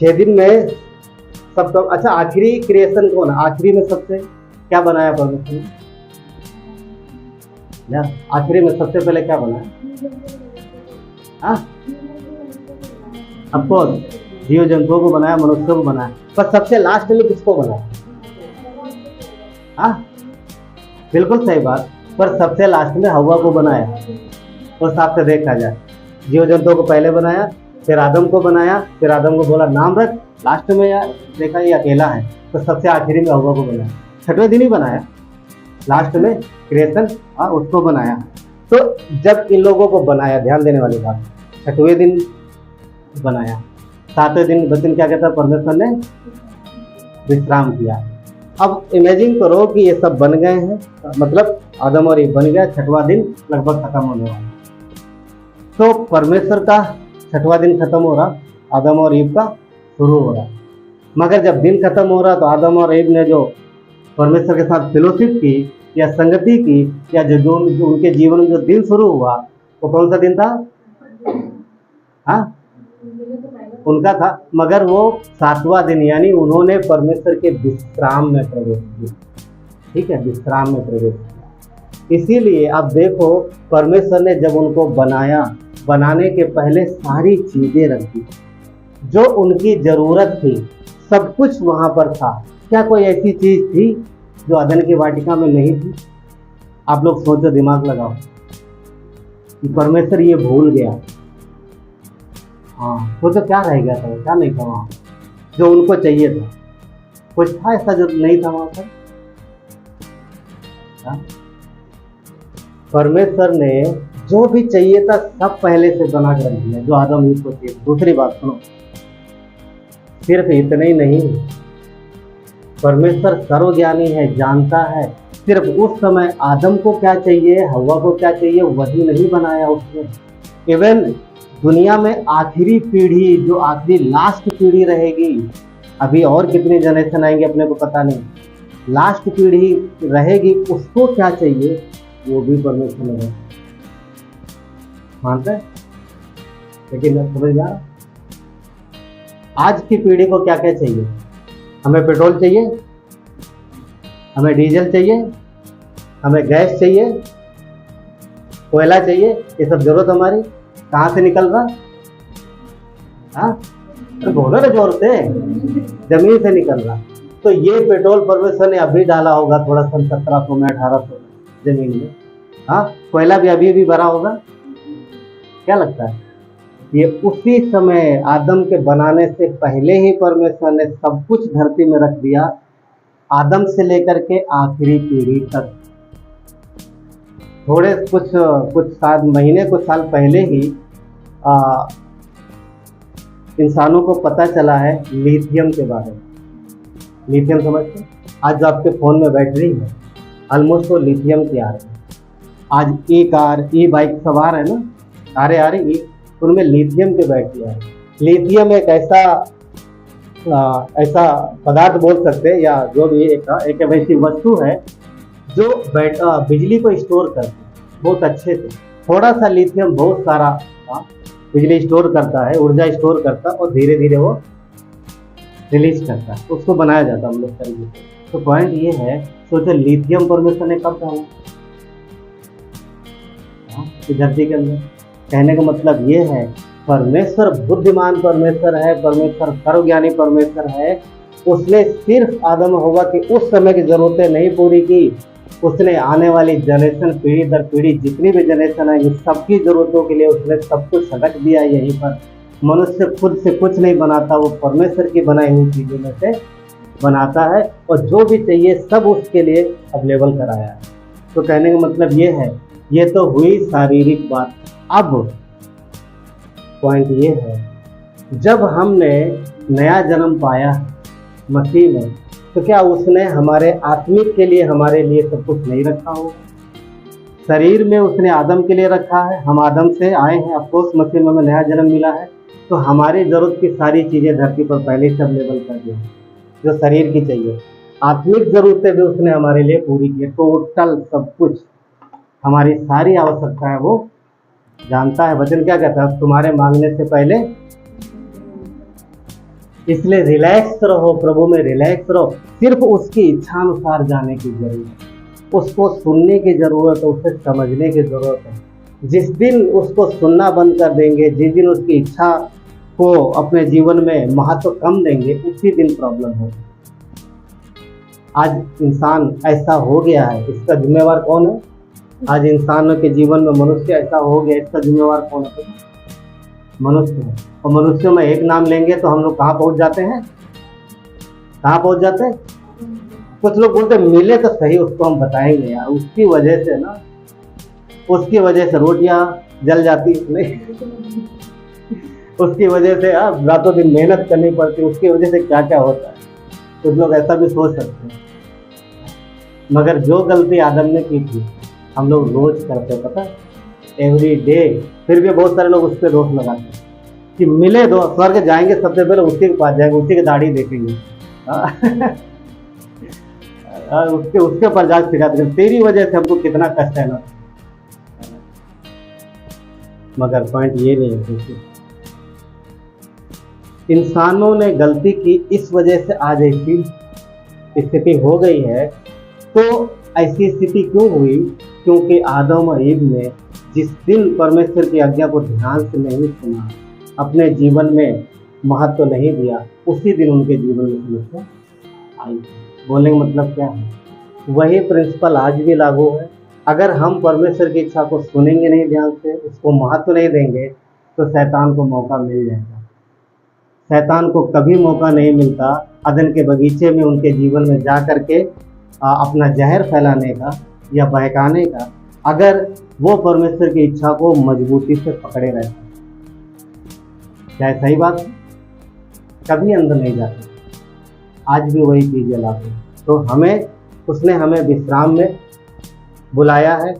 D: 6 दिन में सब। अच्छा, आखिरी क्रिएशन कौन? आखिरी में सबसे क्या बनाया परमेश्वर ने? आखिरी में सबसे पहले क्या बनाया? अफकोर्स जीव जंतुओं को बनाया, मनुष्यों को बनाया, पर सबसे लास्ट में किसको बनाया? बिल्कुल सही बात, पर सबसे लास्ट में हव्वा को बनाया। उस हिसाब से देखा जाए, जीव जंतुओं को पहले बनाया, फिर आदम को बनाया, फिर आदम को बोला नाम रख, लास्ट में यार देखा ये अकेला है, तो सबसे आखिरी में हव्वा को बनाया। 6वें दिन ही बनाया, लास्ट में क्रिएशन उसको बनाया। तो जब इन लोगों को बनाया, ध्यान देने वाली बात, 6वें दिन बनाया, 7वें दिन क्या कहता है? परमेश्वर ने विश्राम किया। अब इमेजिन करो कि ये सब बन गए हैं, मतलब आदम और ईव बन गया, 6वां दिन लगभग खत्म होने वाला। तो परमेश्वर का 6वां दिन खत्म हो रहा, आदम और ईव का शुरू हो रहा। मगर जब दिन खत्म हो रहा तो आदम और ईव ने जो परमेश्वर के साथ फेलोशिप की या संगति की, या जो उनके जीवन में जो दिन शुरू हुआ, वो कौन सा दिन था? हाँ, उनका था, मगर वो 7वां दिन यानी उन्होंने परमेश्वर के विश्राम में प्रवेश किया। ठीक है, विश्राम में प्रवेश किया। इसीलिए अब देखो, परमेश्वर ने जब उनको बनाया, बनाने के पहले सारी चीजें रख दी, जो उनकी जरूरत थी सब कुछ वहां पर था। क्या कोई ऐसी चीज थी जो अदन की वाटिका में नहीं थी? आप लोग सोचो, दिमाग लगाओ कि परमेश्वर ये भूल गया। हाँ, सोचो क्या रह गया था, क्या नहीं था वहां जो उनको चाहिए था? कुछ था ऐसा जो नहीं था वहां पर? हाँ? परमेश्वर ने जो भी चाहिए था सब पहले से बना कर रख दिया, जो आदम ईव को चाहिए। दूसरी बात सुनो, सिर्फ इतना ही नहीं, परमेश्वर सर्वज्ञानी है, जानता है सिर्फ उस समय आदम को क्या चाहिए, हव्वा को क्या चाहिए, वही नहीं बनाया उसने। इवन दुनिया में आखिरी पीढ़ी, जो आखिरी लास्ट पीढ़ी रहेगी, अभी और कितनी जनरेशन आएंगे अपने को पता नहीं, लास्ट पीढ़ी रहेगी, उसको क्या चाहिए वो भी परमेश्वर ने मानता है। लेकिन समझ में आ रहा, आज की पीढ़ी को क्या क्या चाहिए? हमें पेट्रोल चाहिए, हमें डीजल चाहिए, हमें गैस चाहिए, कोयला चाहिए, ये सब जरूरत हमारी कहाँ से निकल रहा? हाँ, तो बोलो ना जोर से, जमीन से निकल रहा। तो ये पेट्रोल परमेश्वर ने अभी डाला होगा थोड़ा सन 1700 में, 1800 जमीन में। हाँ, कोयला भी अभी भरा होगा। क्या लगता है? ये उसी समय आदम के बनाने से पहले ही परमेश्वर ने सब कुछ धरती में रख दिया, आदम से लेकर के आखिरी पीढ़ी तक। थोड़े कुछ महीने कुछ साल पहले ही इंसानों को पता चला है लिथियम के बारे में। लिथियम समझते? आज जो आपके फ़ोन में बैटरी है ऑलमोस्ट वो लिथियम की आ रही है। आज ई कार, ई बाइक सवार है ना, कारें आ रही, उनमें लिथियम की बैटरी आ रही। लिथियम एक ऐसा पदार्थ बोल सकते हैं, या जो भी एक ऐसी वस्तु है जो बिजली को स्टोर करती है बहुत अच्छे से। थोड़ा सा लिथियम बहुत सारा बिजली स्टोर करता है, ऊर्जा स्टोर करता है, और धीरे धीरे वो रिलीज करता है, उसको बनाया जाता है हम लोग तरीके से। तो पॉइंट ये है, सोचो लिथियम परमेश्वर ने कब डाला धरती के अंदर? कहने का मतलब ये है, परमेश्वर बुद्धिमान परमेश्वर है, परमेश्वर सर्वज्ञानी परमेश्वर है। उसने सिर्फ आदम हव्वा की उस समय की जरूरतें नहीं पूरी की, उसने आने वाली जनरेशन, पीढ़ी दर पीढ़ी जितनी भी जनरेशन है, सबकी जरूरतों के लिए उसने सब कुछ रख दिया यहीं पर। मनुष्य खुद से कुछ नहीं बनाता, वो परमेश्वर की बनाई हुई चीजों में से बनाता है, और जो भी चाहिए सब उसके लिए अवेलेबल कराया है। तो कहने का मतलब ये है, ये तो हुई शारीरिक बात। अब पॉइंट ये है, जब हमने नया जन्म पाया मसीह में, तो क्या उसने हमारे आत्मिक के लिए, हमारे लिए सब कुछ नहीं रखा हो? शरीर में उसने आदम के लिए रखा है, हम आदम से आए हैं, अफकोर्स मसीह में हमें नया जन्म मिला है, तो हमारी ज़रूरत की सारी चीज़ें धरती पर पहले से अवेलेबल कर दी, जो शरीर की चाहिए। आत्मिक ज़रूरतें भी उसने हमारे लिए पूरी की, टोटल सब कुछ, हमारी सारी आवश्यकता है वो जानता है। वचन क्या कहता है? तुम्हारे मांगने से पहले, इसलिए रिलैक्स रहो, प्रभु में रिलैक्स रहो। सिर्फ उसकी इच्छा अनुसार जाने की जरूरत है, उसको सुनने की जरूरत है, उसे समझने की जरूरत है। जिस दिन उसको सुनना बंद कर देंगे, जिस दिन उसकी इच्छा को अपने जीवन में महत्व कम देंगे, उसी दिन प्रॉब्लम होगी। आज इंसान ऐसा हो गया है, इसका जिम्मेवार कौन है? आज इंसानों के जीवन में मनुष्य ऐसा हो गया, इसका जिम्मेवार कौन है? मनुष्य है। और मनुष्यों में एक नाम लेंगे तो हम लोग कहाँ पहुँच जाते हैं? कहाँ पहुँच जाते हैं? कुछ लोग बोलते मिले तो सही, उसको हम बताएंगे यार, उसकी वजह से ना, उसकी वजह से रोटियां जल जाती नहीं, उसकी वजह से रातों दिन मेहनत करनी पड़ती, उसकी वजह से क्या क्या होता है। कुछ लोग ऐसा भी सोच सकते हैं, मगर जो गलती आदम ने की थी हम लोग रोज करते, पता है, एवरी डे। फिर भी बहुत सारे लोग उस पर दोष लगाते हैं कि मिले तो स्वर्ग जाएंगे, सबसे पहले उसी के पास जाएंगे, उसी की दाढ़ी देखेंगे, उसके पर जाके सिखाते हैं, तेरी वजह से हमको कितना कष्ट है ना। मगर पॉइंट ये नहीं है, इंसानों ने गलती की, इस वजह से आज ऐसी स्थिति हो गई है। तो ऐसी स्थिति क्यों हुई? क्योंकि आदम और ईव ने जिस दिन परमेश्वर की आज्ञा को ध्यान से नहीं सुना, अपने जीवन में महत्व नहीं दिया, उसी दिन उनके जीवन में समस्या आई। बोलने का मतलब क्या है? वही प्रिंसिपल आज भी लागू है। अगर हम परमेश्वर की इच्छा को सुनेंगे नहीं ध्यान से, उसको महत्व नहीं देंगे, तो शैतान को मौका मिल जाएगा। शैतान को कभी मौका नहीं मिलता अदन के बगीचे में उनके जीवन में जा करके अपना जहर फैलाने का या बहकाने का, अगर वो परमेश्वर की इच्छा को मजबूती से पकड़े रहते। क्या सही बात है? कभी अंदर नहीं जाते। आज भी वही चीज़ें लाते। तो उसने हमें विश्राम में बुलाया है।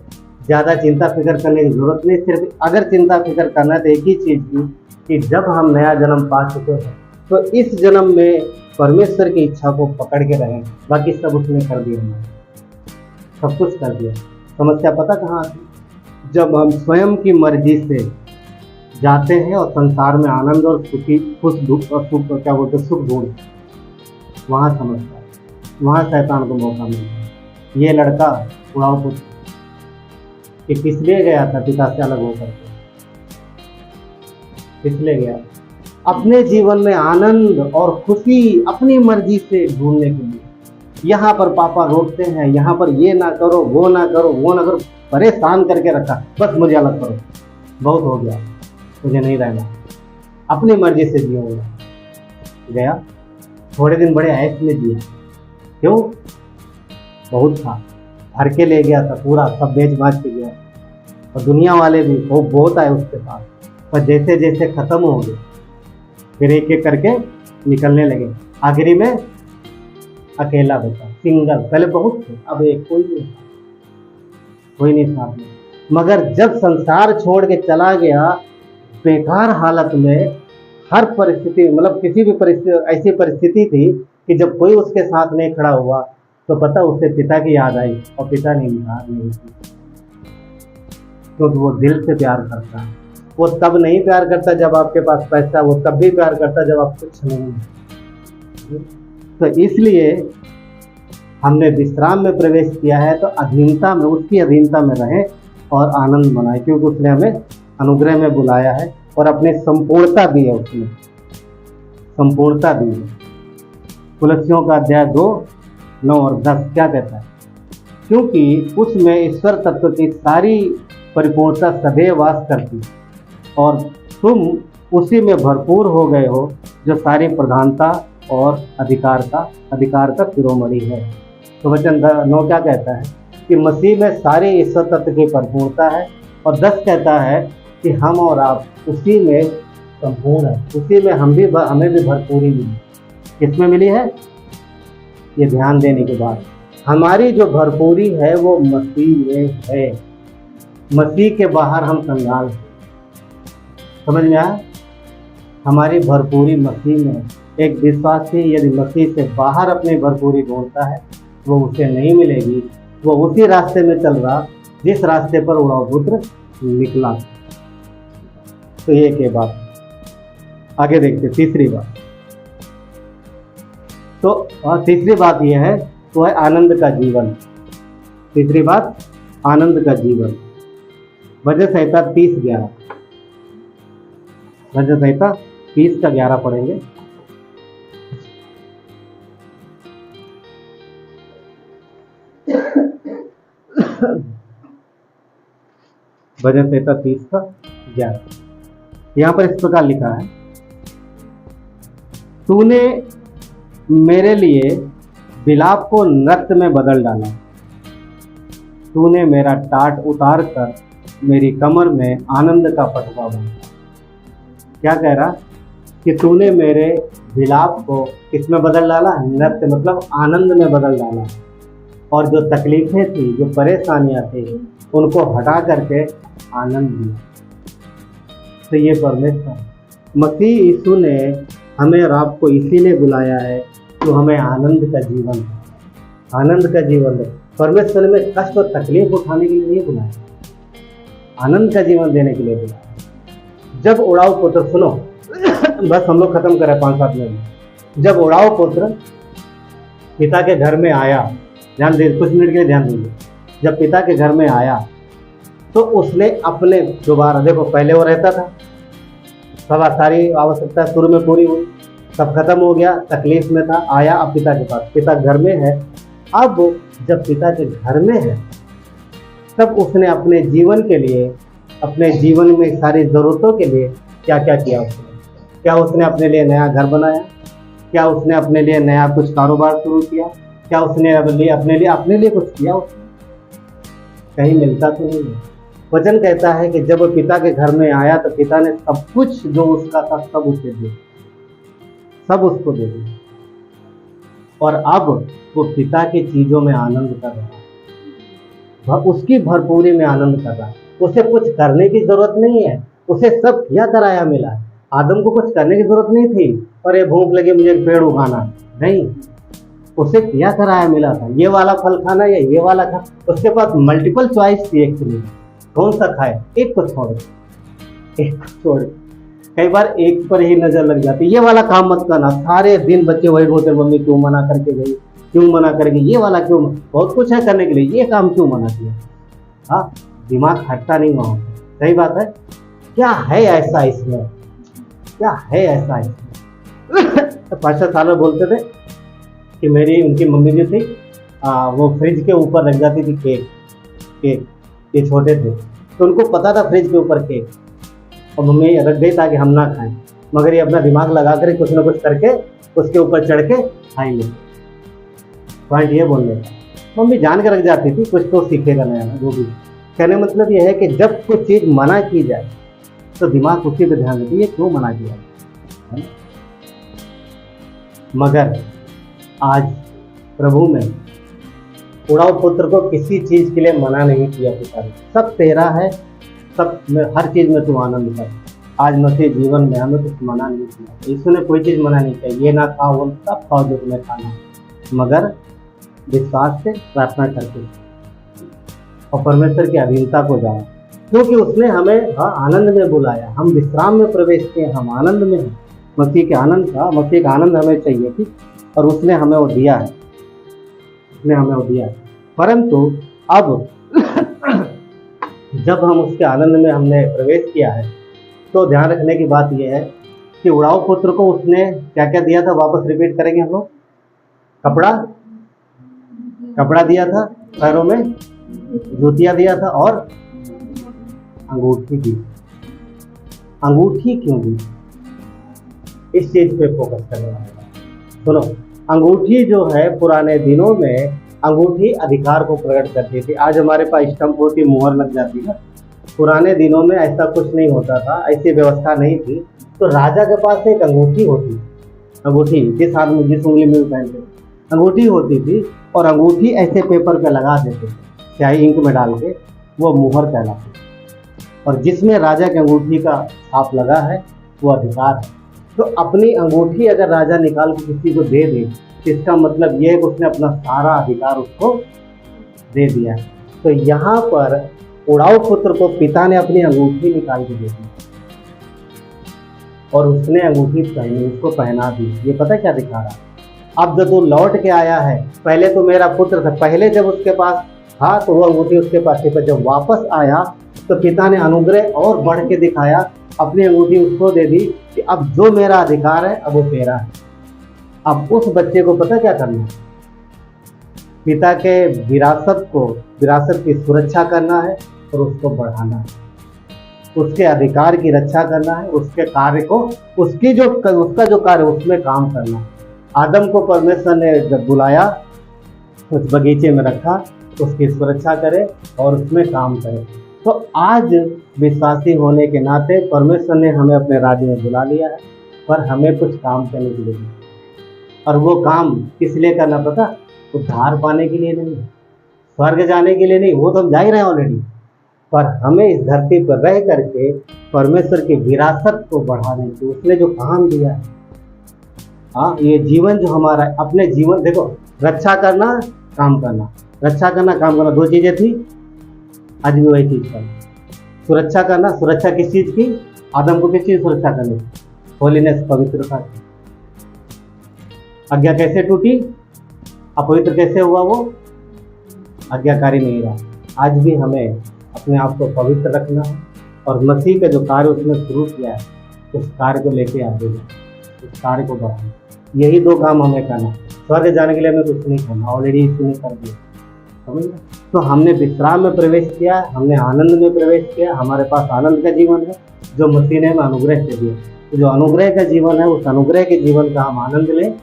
D: ज़्यादा चिंता फिक्र करने की ज़रूरत नहीं। सिर्फ अगर चिंता फिक्र करना है तो एक ही चीज़ की, कि जब हम नया जन्म पा चुके हैं तो इस जन्म में परमेश्वर की इच्छा को पकड़ के रहें। बाकी सब उसने कर दिया, सब कुछ कर दिया। समस्या पता कहाँ आती? जब हम स्वयं की मर्जी से जाते हैं और संसार में आनंद और सुख ढूंढ, वहाँ समझता है, वहाँ शैतान को मौका मिलता है। ये लड़का उड़ाव पुत्र कि किस लिए गया था पिता से अलग होकर के? किस लिए गया? अपने जीवन में आनंद और खुशी अपनी मर्जी से ढूंढने के लिए। यहाँ पर पापा रोकते हैं, यहाँ पर ये ना करो, वो ना करो, वो ना करो, परेशान करके रखा, बस मुझे अलग करो, बहुत हो गया, मुझे नहीं रहना, अपनी मर्जी से जियूंगा। गया, थोड़े दिन बड़े ऐश में जिया। क्यों? बहुत था, भर के ले गया था, पूरा सब बेच बाच के गया। और दुनिया वाले भी वो बहुत आए उसके पास, पर जैसे जैसे खत्म हो गए फिर एक एक करके निकलने लगे। आखिरी में अकेला बचा, सिंगल। पहले बहुत थे, अब एक कोई नहीं साथ में। मगर जब संसार छोड़ के चला गया, बेकार हालत में, हर परिस्थिति, मतलब किसी भी परिस्थिति, ऐसी परिस्थिति थी कि जब कोई उसके साथ नहीं खड़ा हुआ तो पता उसे पिता की याद आई, और पिता ने इनकार नहीं किया, क्योंकि वो दिल से प्यार करता है। वो तब नहीं प्यार करता जब आपके पास पैसा, वो तब भी प्यार करता जब आप कुछ नहीं है। तो इसलिए हमने विश्राम में प्रवेश किया है, तो अधीनता में, उसकी अधीनता में रहें और आनंद मनाएं, क्योंकि उसने हमें अनुग्रह में बुलाया है और अपनी संपूर्णता दी है। उसने संपूर्णता दी है। कुलस्सियों का अध्याय 2, 9 और 10 क्या कहता है? क्योंकि उसमें ईश्वर तत्व की सारी परिपूर्णता सदैव वास करती, और तुम उसी में भरपूर हो गए हो, जो सारी प्रधानता और अधिकार का शिरोमणि है। तो वचन 9 क्या कहता है? कि मसीह में सारे ईश्वर तत्व की परिपूर्णता है, और 10 कहता है कि हम और आप उसी में संपूर्ण है, उसी में हमें भी भरपूरी मिली। किसमें मिली है? ये ध्यान देने के बाद हमारी जो भरपूरी है वो मसीह में है। मसीह के बाहर हम कंगाल हैं। समझ में आया? हमारी भरपूरी मसीह में। एक विश्वासी यदि मसीह से बाहर अपनी भरपूरी ढूंढता है, वो उसे नहीं मिलेगी। वो उसी रास्ते में चल रहा जिस रास्ते पर उड़ाव पुत्र निकला। तो ये के बात। आगे देखते तीसरी बात। तो तीसरी बात यह है, वो है आनंद का जीवन। तीसरी बात, आनंद का जीवन। भजन संहिता 30:11। भजन संहिता 30 का 11 पढ़ेंगे। भजन संहिता 30 का 11। यहाँ पर इस प्रकार लिखा है, तूने मेरे लिए विलाप को नृत्य में बदल डाला, तूने मेरा टाट उतार कर मेरी कमर में आनंद का पटवा बांधा। क्या कह रहा? कि तूने मेरे विलाप को किसमें बदल डाला? नृत्य, मतलब आनंद में बदल डाला। और जो तकलीफें थी, जो परेशानियां थी, उनको हटा करके आनंद दिया। तो ये परमेश्वर मसीह यीशु ने हमें और आपको इसीलिए बुलाया है तो हमें आनंद का जीवन, आनंद का जीवन है। परमेश्वर में कष्ट और तकलीफ उठाने के लिए नहीं बुलाया, आनंद का जीवन देने के लिए बुलाया। जब उड़ाव पुत्र, सुनो बस हम लोग खत्म करें 5-7 मिनट। जब उड़ाव पुत्र पिता के घर में आया, ध्यान दे, कुछ मिनट के लिए ध्यान दीजिए। जब पिता के घर में आया तो उसने अपने दोबारा, देखो पहले वो रहता था, सब सारी आवश्यकता शुरू में पूरी हुई, सब खत्म हो गया, तकलीफ में था, आया अब पिता के पास, पिता घर में है। अब जब पिता के घर में है तब उसने अपने जीवन के लिए, अपने जीवन में सारी ज़रूरतों के लिए क्या क्या किया उसने? क्या उसने अपने लिए नया घर बनाया? क्या उसने अपने लिए नया कुछ कारोबार शुरू किया? क्या उसने अपने लिए कुछ किया? उसने कहीं मिलता तो नहीं है। वचन कहता है कि जब वो पिता के घर में आया तो पिता ने सब कुछ जो उसका था सब उसे दे, सब उसको दे दिया, और अब वो पिता की चीजों में आनंद कर रहा है, उसकी भरपूरी में आनंद कर रहा है। उसे कुछ करने की जरूरत नहीं है, उसे सब किया कराया मिला है। आदम को कुछ करने की जरूरत नहीं थी, अरे भूख लगी मुझे एक पेड़ उगाना, नहीं, उसे किया कराया मिला था। ये वाला फल खाना या ये वाला खाना, उसके पास मल्टीपल चॉइस थी एक्चुअली, कौन सा खाए, एक को छोड़े, एक को छोड़े। कई बार एक पर ही नजर लग जाती, ये वाला काम मत करना, सारे दिन बच्चे वही बोलते, मम्मी क्यों मना करके गई, क्यों मना करेगी, ये वाला क्यों, बहुत कुछ है करने के लिए, ये काम क्यों मना किया। हाँ, दिमाग हटता नहीं वहाँ, सही बात है। क्या है ऐसा इसमें, क्या है ऐसा इसमें। 5-6 साल में बोलते थे कि उनकी मम्मी जो थी वो फ्रिज के ऊपर रख जाती थी केक, ये छोटे थे तो उनको पता था फ्रिज के ऊपर केक, और मम्मी रख गई ताकि हम ना खाएं, मगर ये अपना दिमाग लगा कर कुछ ना कुछ करके उसके ऊपर चढ़ के खाएंगे। पॉइंट ये बोलने का, मम्मी जान के रख जाती थी, कुछ तो सीखेगा नया ना, जो भी। कहने मतलब ये है कि जब कुछ चीज़ मना की जाए तो दिमाग उसी पे ध्यान देती है, ये क्यों मना किया है। मगर आज प्रभु में उड़ाव पुत्र को किसी चीज़ के लिए मना नहीं किया पिता ने, सब तेरा है, सब में हर चीज़ में तू आनंद कर। आज मसीह जीवन में हमें कुछ मना नहीं किया, यीशु ने कोई चीज़ मना नहीं किया, ये ना खाओ वो सब खाओ जो तुम्हें खाना, मगर विश्वास से प्रार्थना करके और परमेश्वर की अधीनता को जाना, क्योंकि उसने हमें आनंद में बुलाया, हम विश्राम में प्रवेश किए, हम आनंद में हैं। मसीह के आनंद का आनंद हमें चाहिए थी और उसने हमें वो दिया है, उसने हमें वो दिया है। परंतु अब जब हम उसके आनंद में हमने प्रवेश किया है तो ध्यान रखने की बात यह है कि उड़ाव पुत्र को उसने क्या क्या दिया था, वापस रिपीट करेंगे हम लोग। कपड़ा दिया था, पैरों में जूतियां दिया था, और अंगूठी दी। अंगूठी क्यों दी, इस चीज पे फोकस करने वाला। सुनो, अंगूठी जो है पुराने दिनों में अंगूठी अधिकार को प्रकट करती थी। आज हमारे पास स्टंप होती, मुहर लग जाती है, पुराने दिनों में ऐसा कुछ नहीं होता था, ऐसी व्यवस्था नहीं थी। तो राजा के पास एक अंगूठी होती, अंगूठी जिस हाथ में जिस उंगली में पहनते अंगूठी होती थी, और अंगूठी ऐसे पेपर पे लगा देते, स्याही इंक में डाल के, वो मुहर कहलाती। और जिसमें राजा की अंगूठी का छाप लगा है वो अधिकार है। तो अपनी अंगूठी अगर राजा निकाल के किसी को दे दे, इसका मतलब ये है कि उसने अपना सारा अधिकार उसको दे दिया है। तो यहाँ पर उड़ाव पुत्र को पिता ने अपनी अंगूठी निकाल के दे दी और उसने अंगूठी पहनी, उसको पहना दी। ये पता क्या दिखा रहा, अब जब वो लौट के आया है, पहले तो मेरा पुत्र था, पहले जब उसके पास था तो वो अंगूठी उसके पास थी, पर जब वापस आया तो पिता ने अनुग्रह और बढ़ के दिखाया, अपनी अंगूठी उसको दे दी कि अब जो मेरा अधिकार है अब वो तेरा है। अब उस बच्चे को पता क्या करना है, पिता के विरासत की सुरक्षा करना है और उसको बढ़ाना है, उसके अधिकार की रक्षा करना है, उसके कार्य को, उसका जो कार्य उसमें काम करना है। आदम को परमेश्वर ने जब बुलाया, उस बगीचे में रखा, उसकी सुरक्षा करे और उसमें काम करे। तो आज विश्वासी होने के नाते परमेश्वर ने हमें अपने राज्य में बुला लिया है, पर हमें कुछ काम करने के लिए, और वो काम किस लिए करना पता, उद्धार पाने के लिए नहीं, स्वर्ग जाने के लिए नहीं, वो तो हम जा ही रहे हैं ऑलरेडी, पर हमें इस धरती पर रह करके परमेश्वर की विरासत को बढ़ाने की उसने जो काम दिया है। हाँ, ये जीवन जो हमारा, अपने जीवन, देखो, रक्षा करना काम करना, रक्षा करना काम करना, दो चीजें थी, आज भी वही चीज करना। सुरक्षा करना, सुरक्षा किस चीज की, आदम को किस चीज सुरक्षा करनी, होलीनेस पवित्रता की। आज्ञा कैसे टूटी, अपवित्र कैसे हुआ वो, आज्ञाकारी नहीं रहा। आज भी हमें अपने आप को पवित्र रखना है और मसीह का जो कार्य उसने शुरू किया है उस कार्य को लेके आगे जाए, उस कार्य को बढ़ाना। यही दो काम हमें करना। स्वर्ग जाने के लिए हमें कुछ नहीं करना, ऑलरेडी यीशु ने कर दिया, समझ गए। तो हमने विश्राम में प्रवेश किया, हमने आनंद में प्रवेश किया। हमारे पास आनंद का जीवन है जो मसीह ने हमें अनुग्रह से दिया। तो जो अनुग्रह का जीवन है उस अनुग्रह के जीवन का हम आनंद लें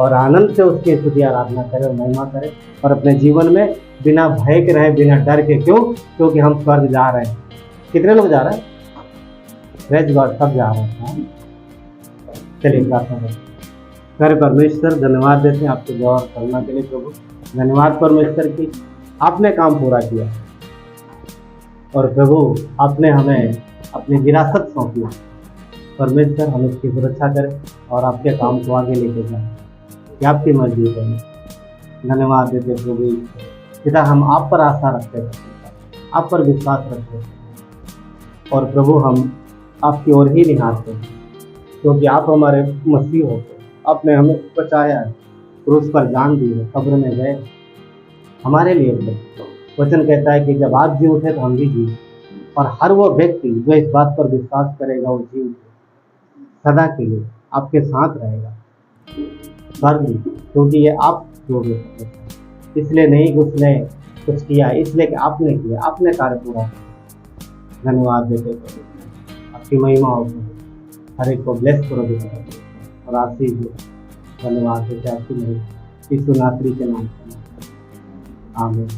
D: और आनंद से उसकी स्तुति आराधना करें और महिमा करें और अपने जीवन में बिना भय के रहें, बिना डर के। क्यों? क्योंकि हम स्वर्ग जा रहे हैं। कितने लोग जा रहे हैं? प्रेज गॉड, सब जा रहे हैं। चलिए प्रार्थना करें। कर परमेश्वर, धन्यवाद देते हैं आपके दुआ और करुणा के लिए प्रभु। धन्यवाद परमेश्वर की आपने काम पूरा किया और प्रभु आपने हमें अपनी विरासत सौंपी। परमेश्वर हम इसकी सुरक्षा करें और आपके काम को आगे लेके जाएं कि आपकी मर्जी करें। धन्यवाद देते प्रभु पिता, हम आप पर आशा रखते हैं, आप पर विश्वास रखते हैं और प्रभु हम आपकी ओर ही निहारते हैं क्योंकि आप हमारे मसीह होते हैं। आपने हमें बचाया है, क्रूस पर जान दी है, कब्र में गए हमारे लिए। वचन कहता है कि जब आप जी उठे तो हम भी जी, और हर वो व्यक्ति जो इस बात पर विश्वास करेगा वो जी उठे सदा के लिए आपके साथ रहेगा स्वर्ग में, क्योंकि ये आप जो भी इसलिए नहीं उसने कुछ किया, इसलिए कि आपने किया, आपने कार्य पूरा किया। धन्यवाद देते आपकी महिमा हो, हर एक को ब्लेस करो और आशीष दो। धन्यवाद देते आपकी महिमा यीशु नासरी के नाम से, आमीन।